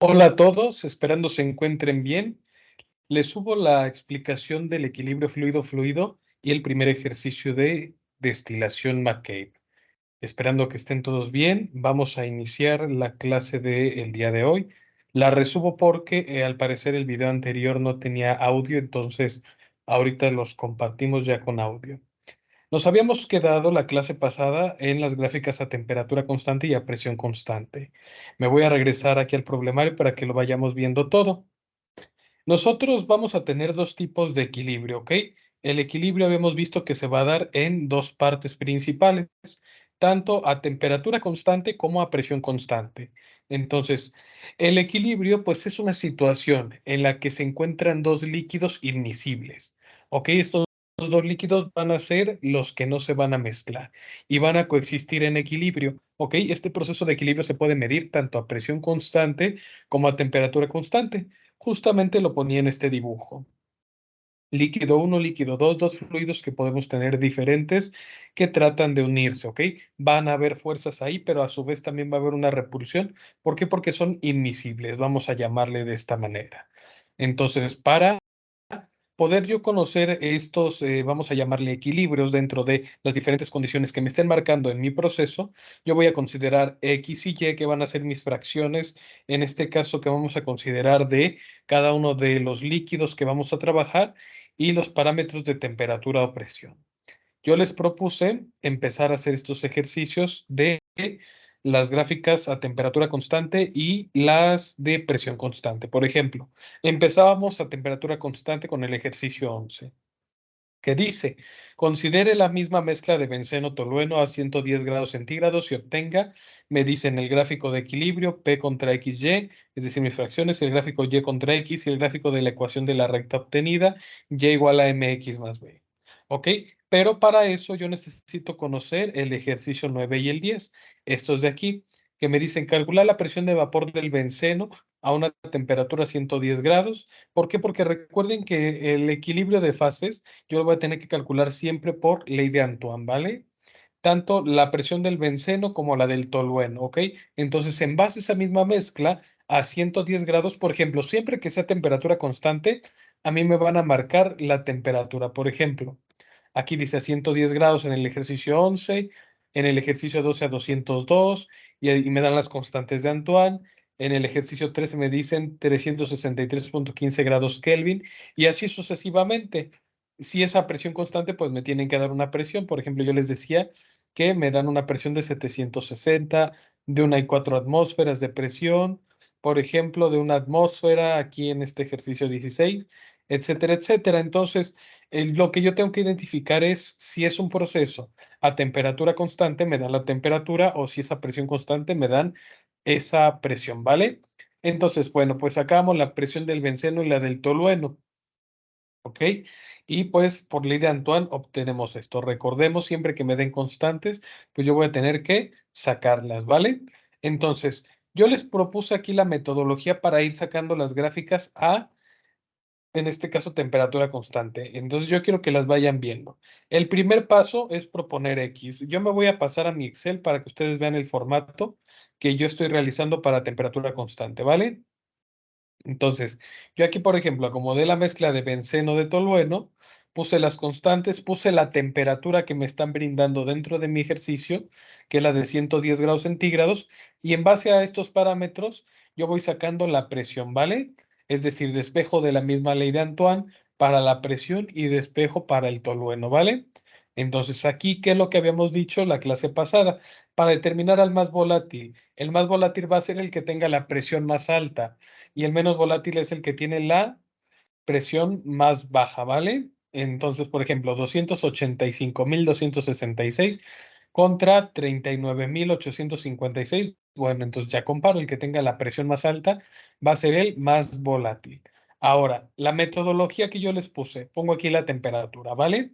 Hola a todos, esperando se encuentren bien. Les subo la explicación del equilibrio fluido-fluido y el primer ejercicio de destilación McCabe. Esperando que estén todos bien, vamos a iniciar la clase del día de hoy. La resubo porque al parecer el video anterior no tenía audio, entonces ahorita los compartimos ya con audio. Nos habíamos quedado la clase pasada en las gráficas a temperatura constante y a presión constante. Me voy a regresar aquí al problemario para que lo vayamos viendo todo. Nosotros vamos a tener dos tipos de equilibrio, ¿ok? El equilibrio habíamos visto que se va a dar en dos partes principales, tanto a temperatura constante como a presión constante. Entonces, el equilibrio, pues es una situación en la que se encuentran dos líquidos inmiscibles, ¿ok? Estos dos líquidos van a ser los que no se van a mezclar y van a coexistir en equilibrio, ¿ok? Este proceso de equilibrio se puede medir tanto a presión constante como a temperatura constante. Justamente lo ponía en este dibujo. Líquido uno, líquido 2, dos fluidos que podemos tener diferentes que tratan de unirse, ¿ok? Van a haber fuerzas ahí, pero a su vez también va a haber una repulsión. ¿Por qué? Porque son inmiscibles, vamos a llamarle de esta manera. Entonces, para poder yo conocer estos, vamos a llamarle equilibrios dentro de las diferentes condiciones que me estén marcando en mi proceso, yo voy a considerar X y Y que van a ser mis fracciones, en este caso que vamos a considerar de cada uno de los líquidos que vamos a trabajar y los parámetros de temperatura o presión. Yo les propuse empezar a hacer estos ejercicios de las gráficas a temperatura constante y las de presión constante. Por ejemplo, empezábamos a temperatura constante con el ejercicio 11, que dice, considere la misma mezcla de benceno tolueno a 110 grados centígrados y obtenga, me dice en el gráfico de equilibrio P contra XY, es decir, mis fracciones, el gráfico Y contra X y el gráfico de la ecuación de la recta obtenida, Y igual a MX más B. ¿Ok? Pero para eso yo necesito conocer el ejercicio 9 y el 10. Estos de aquí, que me dicen calcular la presión de vapor del benceno a una temperatura 110 grados. ¿Por qué? Porque recuerden que el equilibrio de fases yo lo voy a tener que calcular siempre por ley de Antoine, ¿vale? Tanto la presión del benceno como la del tolueno, ¿ok? Entonces, en base a esa misma mezcla, a 110 grados, por ejemplo, siempre que sea temperatura constante, a mí me van a marcar la temperatura. Por ejemplo, aquí dice a 110 grados en el ejercicio 11, en el ejercicio 12 a 202, y me dan las constantes de Antoine. En el ejercicio 13 me dicen 363,15 grados Kelvin, y así sucesivamente. Si es a presión constante, pues me tienen que dar una presión. Por ejemplo, yo les decía que me dan una presión de 760, de una y 4 atmósferas de presión, por ejemplo, de una atmósfera aquí en este ejercicio 16, etcétera, etcétera. Entonces, lo que yo tengo que identificar es si es un proceso a temperatura constante, me dan la temperatura, o si es a presión constante, me dan esa presión, ¿vale? Entonces, bueno, pues sacamos la presión del benceno y la del tolueno. ¿Ok? Y pues por ley de Antoine obtenemos esto. Recordemos siempre que me den constantes, pues yo voy a tener que sacarlas, ¿vale? Entonces, yo les propuse aquí la metodología para ir sacando las gráficas a, en este caso, temperatura constante. Entonces, yo quiero que las vayan viendo. El primer paso es proponer X. Yo me voy a pasar a mi Excel para que ustedes vean el formato que yo estoy realizando para temperatura constante, ¿vale? Entonces, yo aquí, por ejemplo, acomodé la mezcla de benceno de tolueno, puse las constantes, puse la temperatura que me están brindando dentro de mi ejercicio, que es la de 110 grados centígrados, y en base a estos parámetros, yo voy sacando la presión, ¿vale? Es decir, despejo de la misma ley de Antoine para la presión y despejo para el tolueno, ¿vale? Entonces, aquí, ¿qué es lo que habíamos dicho la clase pasada? Para determinar al más volátil, el más volátil va a ser el que tenga la presión más alta y el menos volátil es el que tiene la presión más baja, ¿vale? Entonces, por ejemplo, 285,266 contra 39,856. Bueno, entonces ya comparo, el que tenga la presión más alta va a ser el más volátil. Ahora, la metodología que yo les puse, pongo aquí la temperatura, ¿vale?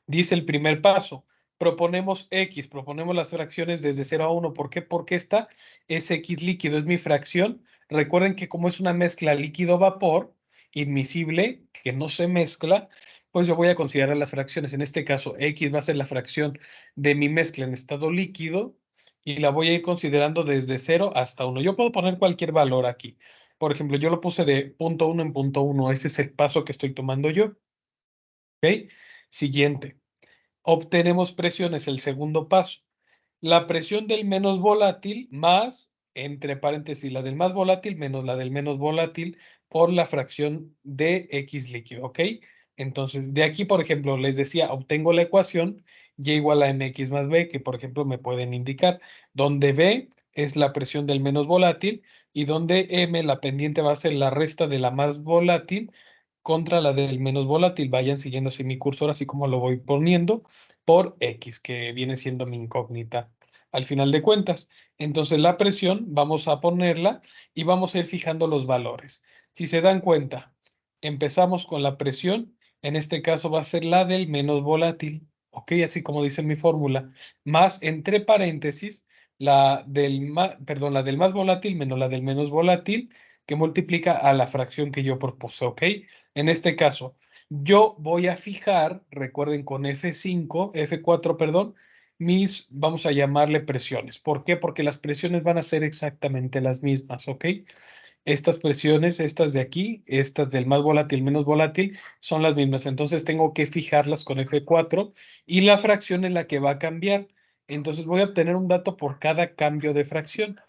Dice el primer paso, proponemos X, proponemos las fracciones desde 0 a 1. ¿Por qué? Porque esta es X líquido, es mi fracción. Recuerden que como es una mezcla líquido-vapor, admisible, que no se mezcla, pues yo voy a considerar las fracciones. En este caso, X va a ser la fracción de mi mezcla en estado líquido y la voy a ir considerando desde 0 hasta 1. Yo puedo poner cualquier valor aquí. Por ejemplo, yo lo puse de punto 1 en punto 1. Ese es el paso que estoy tomando yo. ¿Ok? Siguiente. Obtenemos presiones, el segundo paso. La presión del menos volátil más, entre paréntesis, la del más volátil menos la del menos volátil por la fracción de X líquido, ¿ok? Entonces, de aquí, por ejemplo, les decía, obtengo la ecuación Y igual a mx más b, que por ejemplo me pueden indicar, donde B es la presión del menos volátil y donde M, la pendiente, va a ser la resta de la más volátil contra la del menos volátil. Vayan siguiendo así mi cursor, así como lo voy poniendo, por X, que viene siendo mi incógnita al final de cuentas. Entonces la presión vamos a ponerla y vamos a ir fijando los valores. Si se dan cuenta, empezamos con la presión, en este caso va a ser la del menos volátil, ok, así como dice mi fórmula, más entre paréntesis la del más volátil menos la del menos volátil, que multiplica a la fracción que yo propuse, ok. En este caso, yo voy a fijar, recuerden con F4, perdón, vamos a llamarle presiones. ¿Por qué? Porque las presiones van a ser exactamente las mismas, ¿ok? Estas presiones, estas de aquí, estas del más volátil, menos volátil, son las mismas. Entonces tengo que fijarlas con F4 y la fracción es la que va a cambiar. Entonces voy a obtener un dato por cada cambio de fracción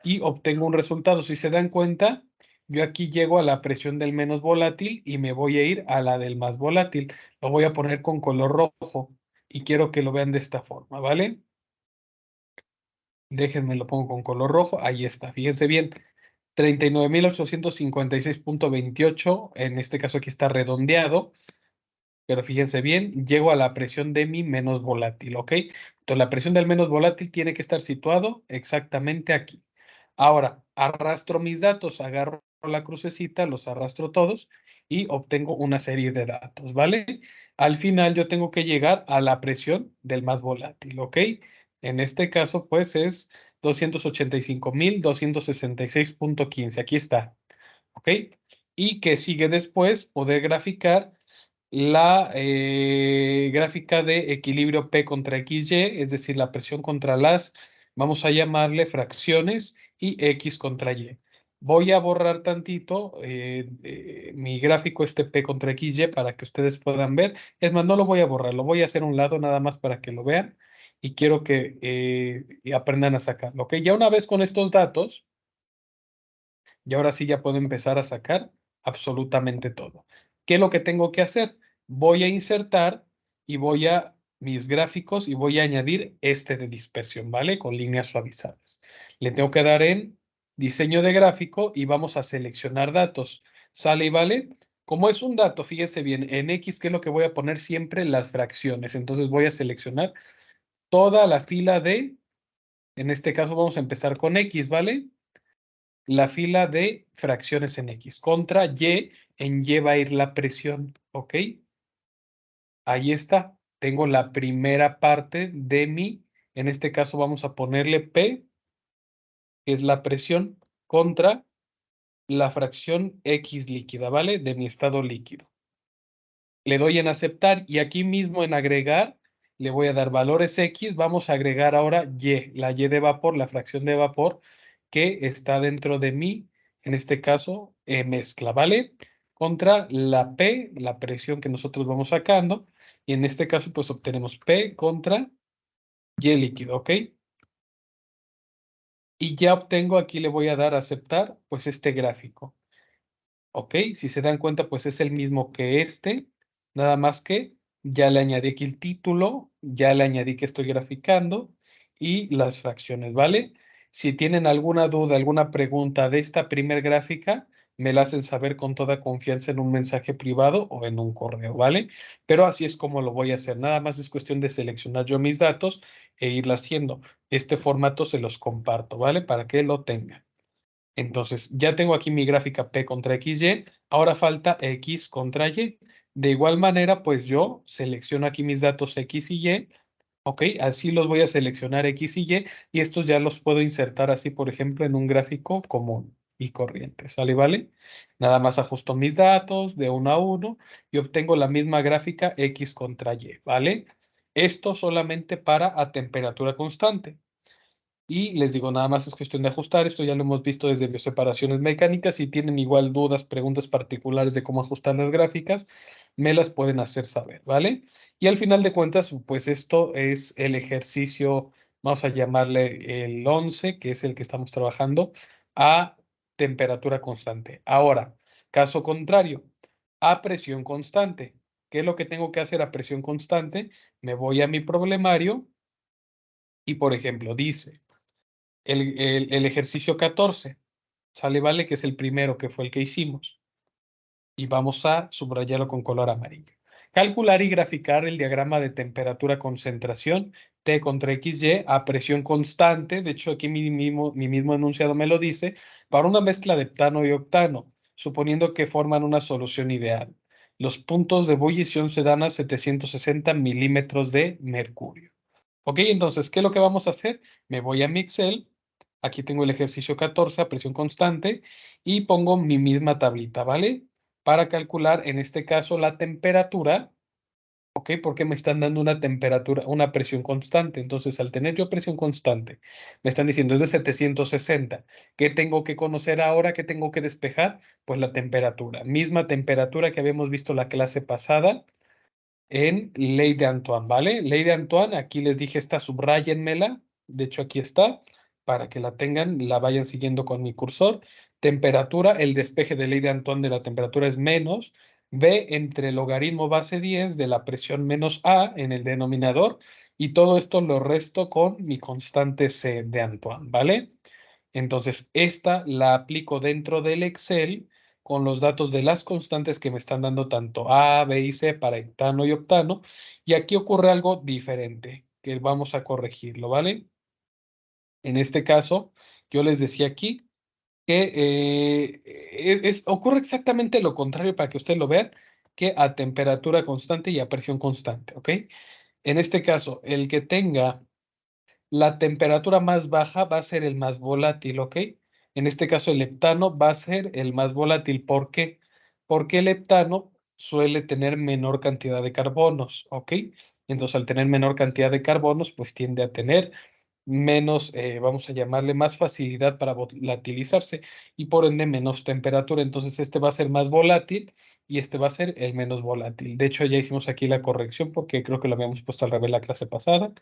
y obtengo un resultado. Si se dan cuenta, yo aquí llego a la presión del menos volátil y me voy a ir a la del más volátil. Lo voy a poner con color rojo y quiero que lo vean de esta forma, ¿vale? Déjenme lo pongo con color rojo. Ahí está. Fíjense bien. 39.856.28. En este caso aquí está redondeado. Pero fíjense bien, llego a la presión de mi menos volátil, ¿ok? Entonces la presión del menos volátil tiene que estar situado exactamente aquí. Ahora, arrastro mis datos, agarro la crucecita, los arrastro todos y obtengo una serie de datos, ¿vale? Al final yo tengo que llegar a la presión del más volátil, ¿ok? En este caso, pues es 285.266.15. Aquí está, ¿ok? Y que sigue después poder graficar la gráfica de equilibrio P contra XY, es decir, la presión contra las, vamos a llamarle fracciones, y X contra Y. Voy a borrar tantito mi gráfico este P contra XY para que ustedes puedan ver. Es más, no lo voy a borrar, lo voy a hacer a un lado nada más para que lo vean y quiero que aprendan a sacarlo. ¿Ok? Ya una vez con estos datos, y ahora sí ya puedo empezar a sacar absolutamente todo. ¿Qué es lo que tengo que hacer? Voy a insertar y voy a mis gráficos y voy a añadir este de dispersión, ¿vale? Con líneas suavizadas. Le tengo que dar en diseño de gráfico y vamos a seleccionar datos. ¿Sale y vale? Como es un dato, fíjense bien, en X, ¿qué es lo que voy a poner siempre? Las fracciones. Entonces voy a seleccionar toda la fila de, en este caso vamos a empezar con X, ¿vale? La fila de fracciones en X. Contra Y, en Y va a ir la presión, ¿ok? Ahí está. Tengo la primera parte de mi, en este caso vamos a ponerle P, que es la presión, contra la fracción X líquida, ¿vale? De mi estado líquido. Le doy en aceptar y aquí mismo en agregar le voy a dar valores X. Vamos a agregar ahora Y, la Y de vapor, la fracción de vapor que está dentro de mí, en este caso, mezcla, ¿vale? Contra la P, la presión que nosotros vamos sacando. Y en este caso, pues obtenemos P contra Y líquido, ¿ok? Y ya obtengo, aquí le voy a dar a aceptar, pues este gráfico. ¿Ok? Si se dan cuenta, pues es el mismo que este, nada más que ya le añadí aquí el título, ya le añadí que estoy graficando y las fracciones, ¿vale? Si tienen alguna duda, alguna pregunta de esta primer gráfica, me la hacen saber con toda confianza en un mensaje privado o en un correo, ¿vale? Pero así es como lo voy a hacer. Nada más es cuestión de seleccionar yo mis datos e irla haciendo. Este formato se los comparto, ¿vale? Para que lo tengan. Entonces, ya tengo aquí mi gráfica P contra XY, ahora falta X contra Y. De igual manera, pues yo selecciono aquí mis datos X y Y, ¿ok? Así los voy a seleccionar X y Y, y estos ya los puedo insertar así, por ejemplo, en un gráfico común y corriente, ¿sale? ¿Vale? Nada más ajusto mis datos de uno a uno y obtengo la misma gráfica X contra Y, ¿vale? Esto solamente para a temperatura constante. Y les digo, nada más es cuestión de ajustar. Esto ya lo hemos visto desde bioseparaciones mecánicas. Si tienen igual dudas, preguntas particulares de cómo ajustar las gráficas, me las pueden hacer saber, ¿vale? Y al final de cuentas, pues esto es el ejercicio, vamos a llamarle el 11, que es el que estamos trabajando, a temperatura constante. Ahora, caso contrario, a presión constante. ¿Qué es lo que tengo que hacer a presión constante? Me voy a mi problemario y, por ejemplo, dice el ejercicio 14, sale, vale, que es el primero, que fue el que hicimos. Y vamos a subrayarlo con color amarillo. Calcular y graficar el diagrama de temperatura-concentración T contra XY a presión constante. De hecho, aquí mi mismo enunciado me lo dice, para una mezcla de heptano y octano, suponiendo que forman una solución ideal. Los puntos de ebullición se dan a 760 milímetros de mercurio. Ok, entonces, ¿qué es lo que vamos a hacer? Me voy a mi Excel. Aquí tengo el ejercicio 14 a presión constante y pongo mi misma tablita, ¿vale? Para calcular, en este caso, la temperatura, ¿ok? Porque me están dando una temperatura, una presión constante. Entonces, al tener yo presión constante, me están diciendo es de 760. ¿Qué tengo que conocer ahora? ¿Qué tengo que despejar? Pues la temperatura. Misma temperatura que habíamos visto la clase pasada en Ley de Antoine, ¿vale? Ley de Antoine, aquí les dije esta, subrayenmela, de hecho aquí está, para que la tengan, la vayan siguiendo con mi cursor. Temperatura, el despeje de Ley de Antoine de la temperatura es menos B entre logaritmo base 10 de la presión menos A en el denominador, y todo esto lo resto con mi constante C de Antoine, ¿vale? Entonces, esta la aplico dentro del Excel con los datos de las constantes que me están dando tanto A, B y C para heptano y octano. Y aquí ocurre algo diferente que vamos a corregirlo, ¿vale? En este caso, yo les decía aquí que ocurre exactamente lo contrario para que ustedes lo vean, que a temperatura constante y a presión constante, ¿ok? En este caso, el que tenga la temperatura más baja va a ser el más volátil, ¿ok? En este caso, el heptano va a ser el más volátil. ¿Por qué? Porque el heptano suele tener menor cantidad de carbonos, ¿ok? Entonces, al tener menor cantidad de carbonos, pues tiende a tener menos, vamos a llamarle, más facilidad para volatilizarse y por ende menos temperatura. Entonces, este va a ser más volátil y este va a ser el menos volátil. De hecho, ya hicimos aquí la corrección porque creo que lo habíamos puesto al revés la clase pasada,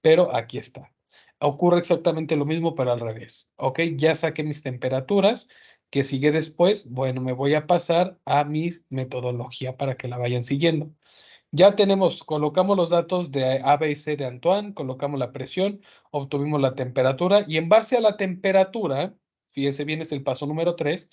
pero aquí está. Ocurre exactamente lo mismo, pero al revés. Ok, ya saqué mis temperaturas. ¿Qué sigue después? Bueno, me voy a pasar a mi metodología para que la vayan siguiendo. Ya tenemos, colocamos los datos de A, B y C de Antoine, colocamos la presión, obtuvimos la temperatura y en base a la temperatura, fíjense bien, es el paso número 3,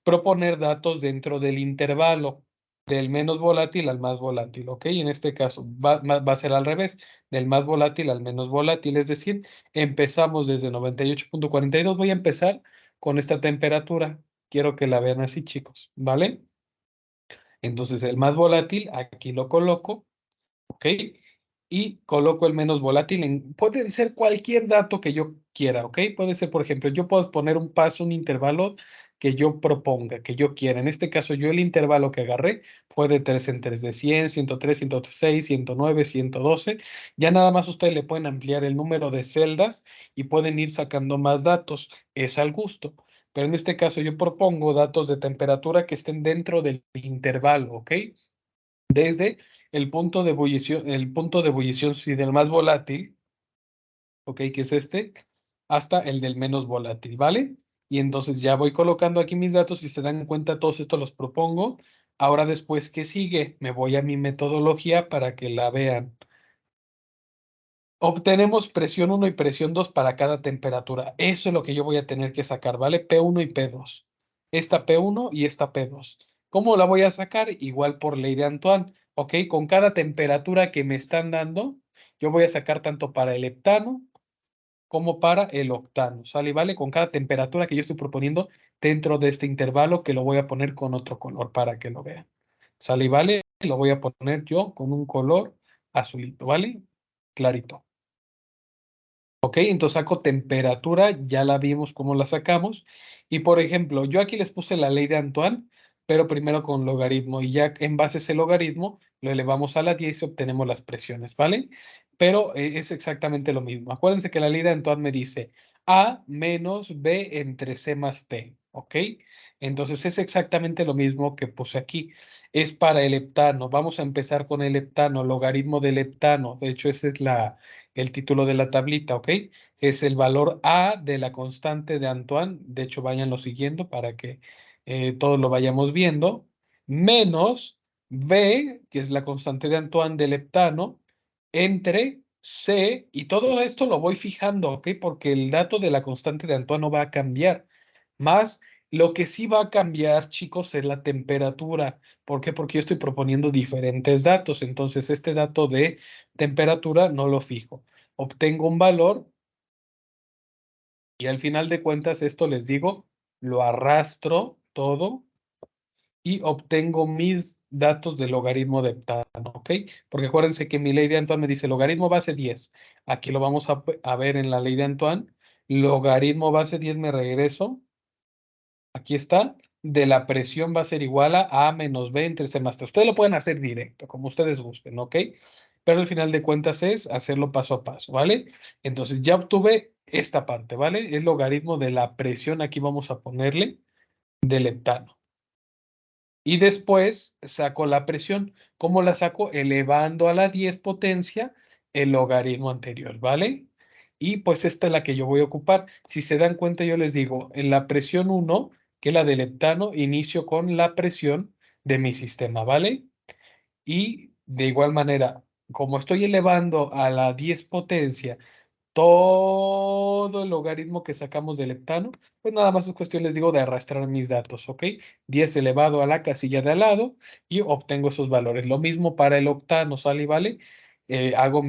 proponer datos dentro del intervalo del menos volátil al más volátil, ¿ok? En este caso va a ser al revés, del más volátil al menos volátil, es decir, empezamos desde 98,42, voy a empezar con esta temperatura. Quiero que la vean así, chicos, ¿vale? Entonces, el más volátil, aquí lo coloco. ¿Ok? Y coloco el menos volátil puede ser cualquier dato que yo quiera, ¿ok? Puede ser, por ejemplo, yo puedo poner un paso, un intervalo que yo proponga, que yo quiera. En este caso, yo el intervalo que agarré fue de 3 en 3, de 100, 103, 106, 109, 112. Ya nada más ustedes le pueden ampliar el número de celdas y pueden ir sacando más datos. Es al gusto. Pero en este caso, yo propongo datos de temperatura que estén dentro del intervalo, ¿ok? Desde el punto de ebullición sí, del más volátil, ok, que es este, hasta el del menos volátil, ¿vale? Y entonces ya voy colocando aquí mis datos, si se dan cuenta, todos estos los propongo. Ahora después, ¿qué sigue? Me voy a mi metodología para que la vean. Obtenemos presión 1 y presión 2 para cada temperatura. Eso es lo que yo voy a tener que sacar, ¿vale? P1 y P2. Esta P1 y esta P2. ¿Cómo la voy a sacar? Igual por ley de Antoine, ¿ok? Con cada temperatura que me están dando, yo voy a sacar tanto para el heptano como para el octano, ¿sale? ¿Vale? Con cada temperatura que yo estoy proponiendo dentro de este intervalo que lo voy a poner con otro color para que lo vean. ¿Sale? ¿Vale? Lo voy a poner yo con un color azulito, ¿vale? Clarito. Ok, entonces saco temperatura, ya la vimos cómo la sacamos. Y por ejemplo, yo aquí les puse la ley de Antoine, pero primero con logaritmo. Y ya en base a ese logaritmo, lo elevamos a la 10 y obtenemos las presiones, ¿vale? Pero es exactamente lo mismo. Acuérdense que la ley de Antoine me dice A menos B entre C más T, ¿ok? Entonces es exactamente lo mismo que puse aquí. Es para el heptano. Vamos a empezar con el heptano, logaritmo del heptano. De hecho, ese es el título de la tablita, ¿ok? Es el valor A de la constante de Antoine. De hecho, váyanlo siguiendo para que todos lo vayamos viendo. Menos B, que es la constante de Antoine del heptano, entre C, y todo esto lo voy fijando, ¿ok? Porque el dato de la constante de Antoine no va a cambiar. Más, lo que sí va a cambiar, chicos, es la temperatura. ¿Por qué? Porque yo estoy proponiendo diferentes datos. Entonces, este dato de temperatura no lo fijo. Obtengo un valor y al final de cuentas, esto les digo, lo arrastro todo y obtengo mis datos del logaritmo de heptano, ¿ok? Porque acuérdense que mi ley de Antoine me dice logaritmo base 10. Aquí lo vamos a ver en la ley de Antoine. Logaritmo base 10 me regreso. Aquí está. De la presión va a ser igual a menos B entre C más T. Ustedes lo pueden hacer directo, como ustedes gusten, ¿ok? Pero al final de cuentas es hacerlo paso a paso, ¿vale? Entonces ya obtuve esta parte, ¿vale? Es logaritmo de la presión. Aquí vamos a ponerle del heptano. Y después saco la presión. ¿Cómo la saco? Elevando a la 10 potencia el logaritmo anterior, ¿vale? Y pues esta es la que yo voy a ocupar. Si se dan cuenta, yo les digo, en la presión 1, que es la del heptano, inicio con la presión de mi sistema, ¿vale? Y de igual manera, como estoy elevando a la 10 potencia todo el logaritmo que sacamos del heptano, pues nada más es cuestión, les digo, de arrastrar mis datos, ¿ok? 10 elevado a la casilla de al lado y obtengo esos valores. Lo mismo para el octano, ¿sale y vale? Hago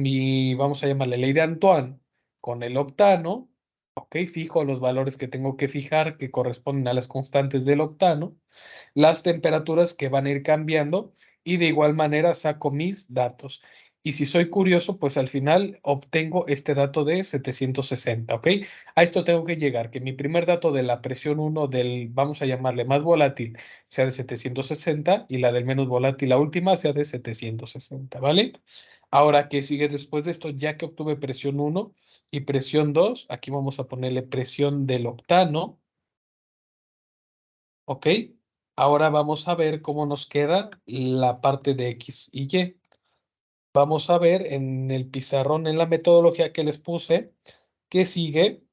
vamos a llamarle ley de Antoine con el octano, ¿ok? Fijo los valores que tengo que fijar que corresponden a las constantes del octano, las temperaturas que van a ir cambiando y de igual manera saco mis datos. Y si soy curioso, pues al final obtengo este dato de 760, ¿ok? A esto tengo que llegar, que mi primer dato de la presión 1 del, vamos a llamarle más volátil, sea de 760 y la del menos volátil, la última, sea de 760, ¿vale? Ahora, ¿qué sigue después de esto? Ya que obtuve presión 1 y presión 2, aquí vamos a ponerle presión del octano, ¿ok? Ahora vamos a ver cómo nos queda la parte de X y Y. Vamos a ver en el pizarrón, en la metodología que les puse, que sigue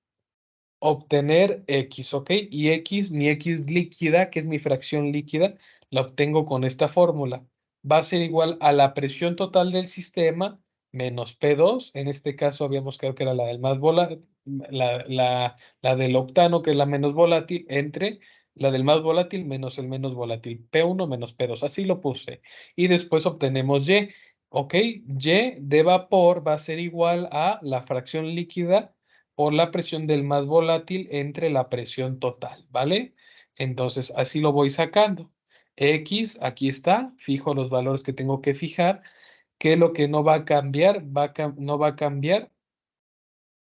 obtener X, ¿ok? Y X, mi X líquida, que es mi fracción líquida, la obtengo con esta fórmula. Va a ser igual a la presión total del sistema menos P2. En este caso habíamos quedado que era la del más volátil, la del octano, que es la menos volátil, entre la del más volátil menos el menos volátil, P1 menos P2. Así lo puse. Y después obtenemos Y. ¿Ok? Y de vapor va a ser igual a la fracción líquida por la presión del más volátil entre la presión total, ¿vale? Entonces, así lo voy sacando. X, aquí está, fijo los valores que tengo que fijar. ¿Qué es lo que no va a cambiar? No va a cambiar,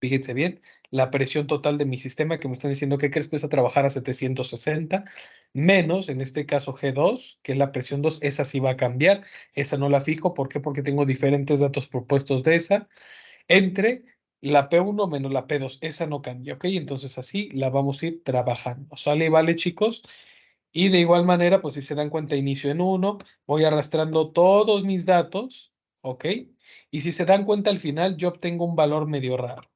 fíjense bien, la presión total de mi sistema que me están diciendo que crees que es a trabajar a 760, menos, en este caso G2, que es la presión 2, esa sí va a cambiar, esa no la fijo. ¿Por qué? Porque tengo diferentes datos propuestos de esa entre la P1 menos la P2. Esa no cambia, ¿ok? Entonces así la vamos a ir trabajando. ¿Sale y vale, chicos? Y de igual manera, pues si se dan cuenta, inicio en 1, voy arrastrando todos mis datos, ¿ok? Y si se dan cuenta, al final yo obtengo un valor medio raro,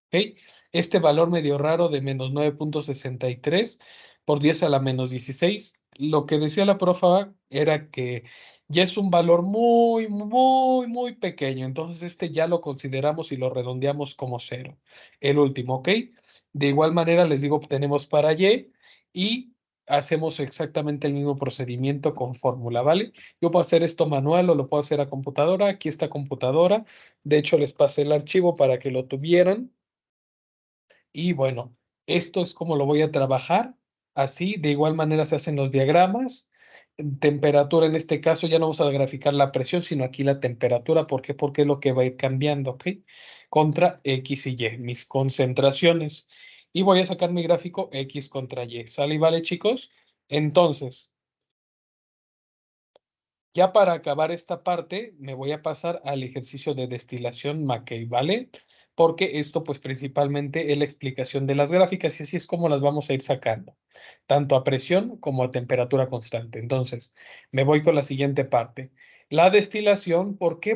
¿ok? Este valor medio raro de menos 9,63 por 10 a la menos 16. Lo que decía la profa era que ya es un valor muy, muy, muy pequeño. Entonces este ya lo consideramos y lo redondeamos como cero. El último, ¿ok? De igual manera les digo, obtenemos para y hacemos exactamente el mismo procedimiento con fórmula, ¿vale? Yo puedo hacer esto manual o lo puedo hacer a computadora. Aquí está computadora. De hecho, les pasé el archivo para que lo tuvieran. Y bueno, esto es como lo voy a trabajar. Así, de igual manera se hacen los diagramas. Temperatura, en este caso, ya no vamos a graficar la presión, sino aquí la temperatura. ¿Por qué? Porque es lo que va a ir cambiando, ¿ok? Contra X y Y, mis concentraciones. Y voy a sacar mi gráfico X contra Y. ¿Sale y vale, chicos? Entonces, ya para acabar esta parte, me voy a pasar al ejercicio de destilación Mackey, ¿vale? porque esto pues principalmente es la explicación de las gráficas y así es como las vamos a ir sacando, tanto a presión como a temperatura constante. Entonces, me voy con la siguiente parte. La destilación, ¿por qué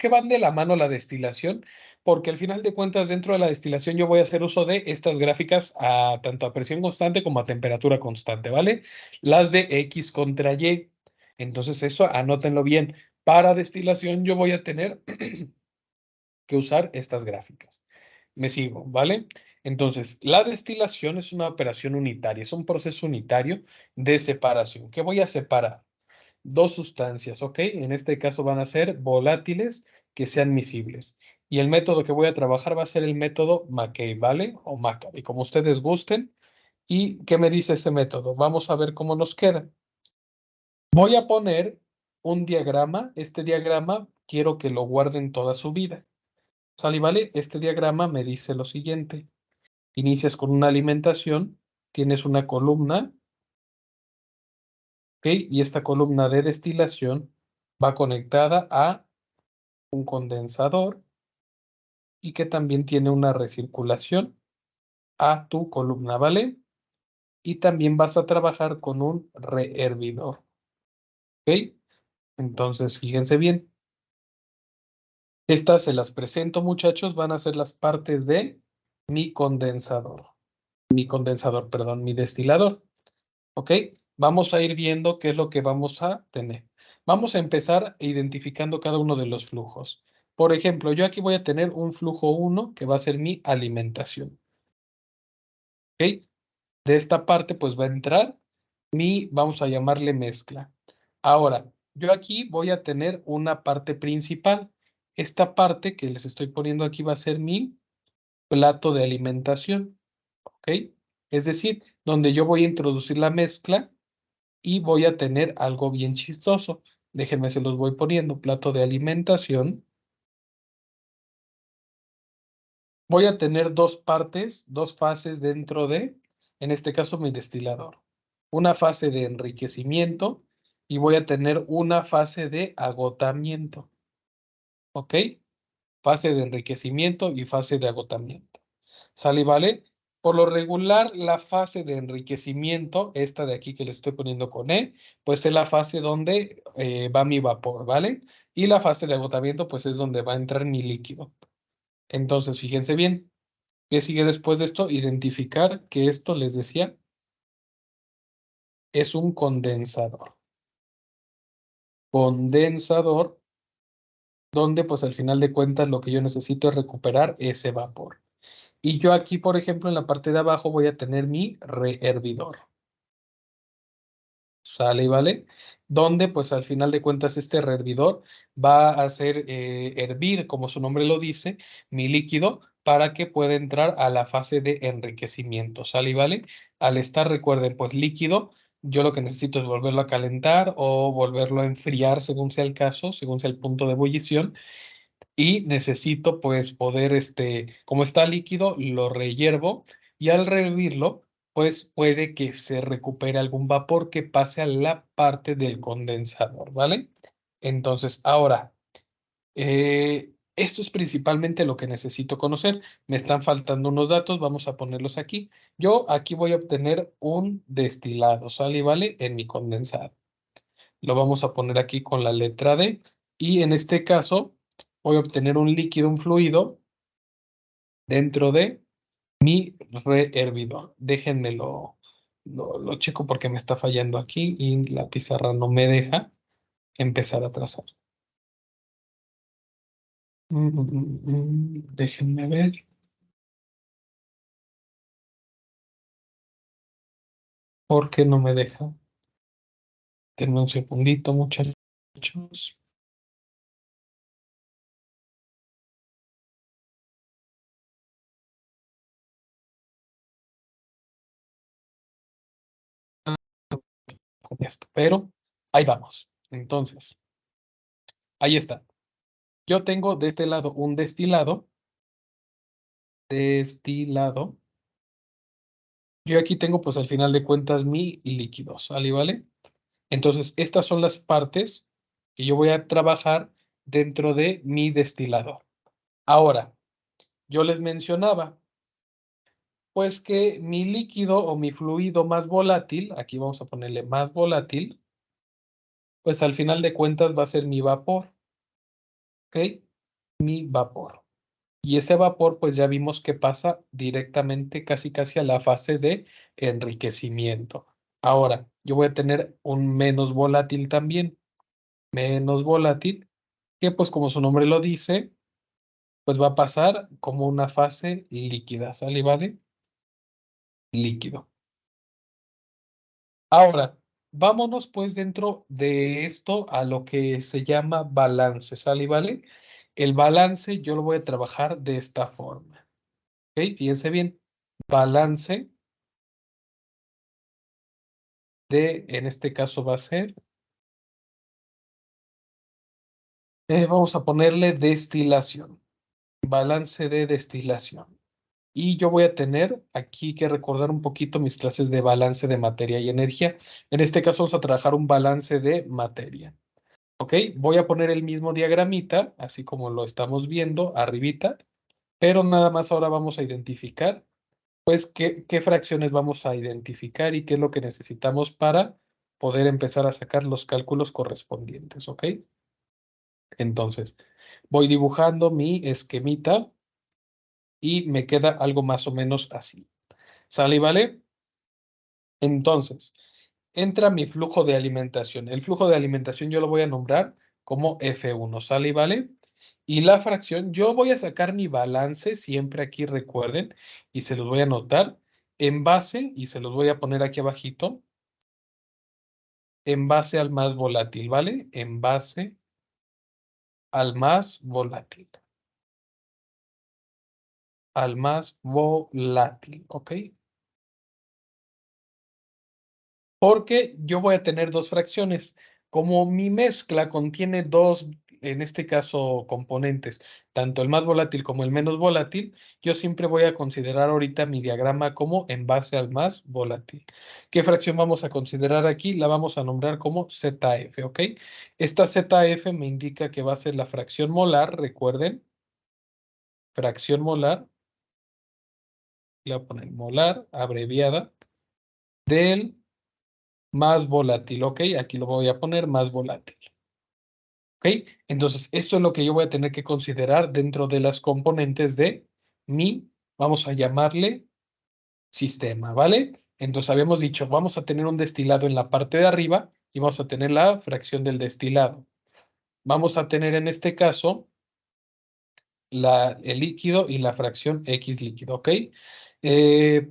van de la mano la destilación? Porque al final de cuentas, dentro de la destilación yo voy a hacer uso de estas gráficas tanto a presión constante como a temperatura constante, ¿vale? Las de X contra Y. Entonces eso anótenlo bien. Para destilación yo voy a tener que usar estas gráficas. Me sigo, ¿vale? Entonces, la destilación es una operación unitaria, es un proceso unitario de separación. ¿Qué voy a separar? Dos sustancias, ¿ok? En este caso van a ser volátiles que sean miscibles. Y el método que voy a trabajar va a ser el método Mackay, ¿vale? O Maccabi, como ustedes gusten. ¿Y qué me dice ese método? Vamos a ver cómo nos queda. Voy a poner un diagrama. Este diagrama quiero que lo guarden toda su vida. ¿Sale y vale? Este diagrama me dice lo siguiente. Inicias con una alimentación, tienes una columna, ¿ok? Y esta columna de destilación va conectada a un condensador y que también tiene una recirculación a tu columna, ¿vale? Y también vas a trabajar con un rehervidor, ¿ok? Entonces, fíjense bien. Estas se las presento, muchachos, van a ser las partes de mi condensador. Mi condensador, perdón, mi destilador. ¿Ok? Vamos a ir viendo qué es lo que vamos a tener. Vamos a empezar identificando cada uno de los flujos. Por ejemplo, yo aquí voy a tener un flujo 1 que va a ser mi alimentación. ¿Ok? De esta parte pues va a entrar vamos a llamarle mezcla. Ahora, yo aquí voy a tener una parte principal. Esta parte que les estoy poniendo aquí va a ser mi plato de alimentación. ¿Ok? Es decir, donde yo voy a introducir la mezcla y voy a tener algo bien chistoso. Déjenme, se los voy poniendo. Plato de alimentación. Voy a tener dos partes, dos fases dentro en este caso, mi destilador. Una fase de enriquecimiento y voy a tener una fase de agotamiento. ¿Ok? Fase de enriquecimiento y fase de agotamiento. ¿Sale y vale? Por lo regular, la fase de enriquecimiento, esta de aquí que le estoy poniendo con E, pues es la fase donde va mi vapor, ¿vale? Y la fase de agotamiento, pues es donde va a entrar mi líquido. Entonces, fíjense bien, ¿qué sigue después de esto? Identificar que esto, les decía, es un condensador. Condensador, donde pues al final de cuentas lo que yo necesito es recuperar ese vapor. Y yo aquí, por ejemplo, en la parte de abajo voy a tener mi rehervidor. ¿Sale y vale? Donde pues al final de cuentas este rehervidor va a hacer hervir, como su nombre lo dice, mi líquido para que pueda entrar a la fase de enriquecimiento. ¿Sale y vale? Al estar, recuerden, pues líquido, yo lo que necesito es volverlo a calentar o volverlo a enfriar según sea el caso, según sea el punto de ebullición y necesito pues poder, como está líquido, lo rehiervo y al rehervirlo, pues puede que se recupere algún vapor que pase a la parte del condensador, ¿vale? Entonces, ahora, esto es principalmente lo que necesito conocer. Me están faltando unos datos, vamos a ponerlos aquí. Yo aquí voy a obtener un destilado, ¿sale? ¿Vale? En mi condensado. Lo vamos a poner aquí con la letra D. Y en este caso voy a obtener un líquido, un fluido dentro de mi rehervidor. Déjenme lo checo porque me está fallando aquí y la pizarra no me deja empezar a trazar. Déjenme ver. ¿Por qué no me deja? Denme un segundito, muchachos. Con esto, pero ahí vamos. Entonces, ahí está. Yo tengo de este lado un destilado. Destilado. Yo aquí tengo, pues al final de cuentas, mi líquido, ¿sale? ¿Vale? Entonces, estas son las partes que yo voy a trabajar dentro de mi destilador. Ahora, yo les mencionaba, pues que mi líquido o mi fluido más volátil, aquí vamos a ponerle más volátil, pues al final de cuentas va a ser mi vapor, ¿ok? Mi vapor. Y ese vapor, pues ya vimos que pasa directamente casi a la fase de enriquecimiento. Ahora, yo voy a tener un menos volátil también, menos volátil, que pues como su nombre lo dice, pues va a pasar como una fase líquida, ¿sale? ¿Vale? Líquido. Ahora, vámonos pues dentro de esto a lo que se llama balance, ¿sale? ¿Vale? El balance yo lo voy a trabajar de esta forma, ¿ok? Fíjense bien, balance en este caso va a ser, vamos a ponerle destilación, balance de destilación. Y yo voy a tener aquí que recordar un poquito mis clases de balance de materia y energía. En este caso vamos a trabajar un balance de materia. ¿Ok? Voy a poner el mismo diagramita, así como lo estamos viendo arribita, pero nada más ahora vamos a identificar, pues, qué fracciones vamos a identificar y qué es lo que necesitamos para poder empezar a sacar los cálculos correspondientes. ¿Ok? Entonces, voy dibujando mi esquemita y me queda algo más o menos así. ¿Sale y vale? Entonces, entra mi flujo de alimentación. El flujo de alimentación yo lo voy a nombrar como F1, ¿sale y vale? Y la fracción, yo voy a sacar mi balance, siempre aquí recuerden, y se los voy a anotar en base, y se los voy a poner aquí abajito, en base al más volátil, ¿vale? En base al más volátil, al más volátil, ¿ok? Porque yo voy a tener dos fracciones. Como mi mezcla contiene dos, en este caso, componentes, tanto el más volátil como el menos volátil, yo siempre voy a considerar ahorita mi diagrama como en base al más volátil. ¿Qué fracción vamos a considerar aquí? La vamos a nombrar como ZF, ¿ok? Esta ZF me indica que va a ser la fracción molar, recuerden, fracción molar, le voy a poner molar, abreviada, del más volátil, ¿ok? Aquí lo voy a poner más volátil. ¿Ok? Entonces, esto es lo que yo voy a tener que considerar dentro de las componentes de mi, vamos a llamarle sistema, ¿vale? Entonces, habíamos dicho, vamos a tener un destilado en la parte de arriba y vamos a tener la fracción del destilado. Vamos a tener en este caso el líquido y la fracción X líquido, ¿ok?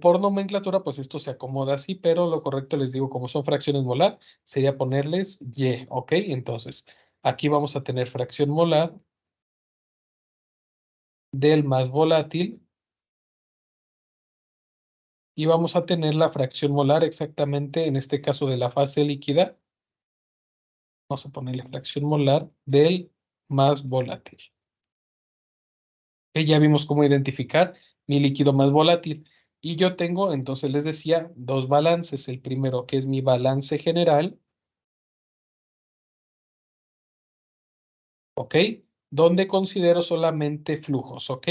Por nomenclatura, pues esto se acomoda así, pero lo correcto les digo, como son fracciones molar, sería ponerles Y, ¿ok? Entonces, aquí vamos a tener fracción molar del más volátil y vamos a tener la fracción molar exactamente, en este caso de la fase líquida, vamos a ponerle fracción molar del más volátil. Que ya vimos cómo identificar mi líquido más volátil. Y yo tengo, entonces les decía, dos balances. El primero que es mi balance general, ¿ok? Donde considero solamente flujos, ¿ok?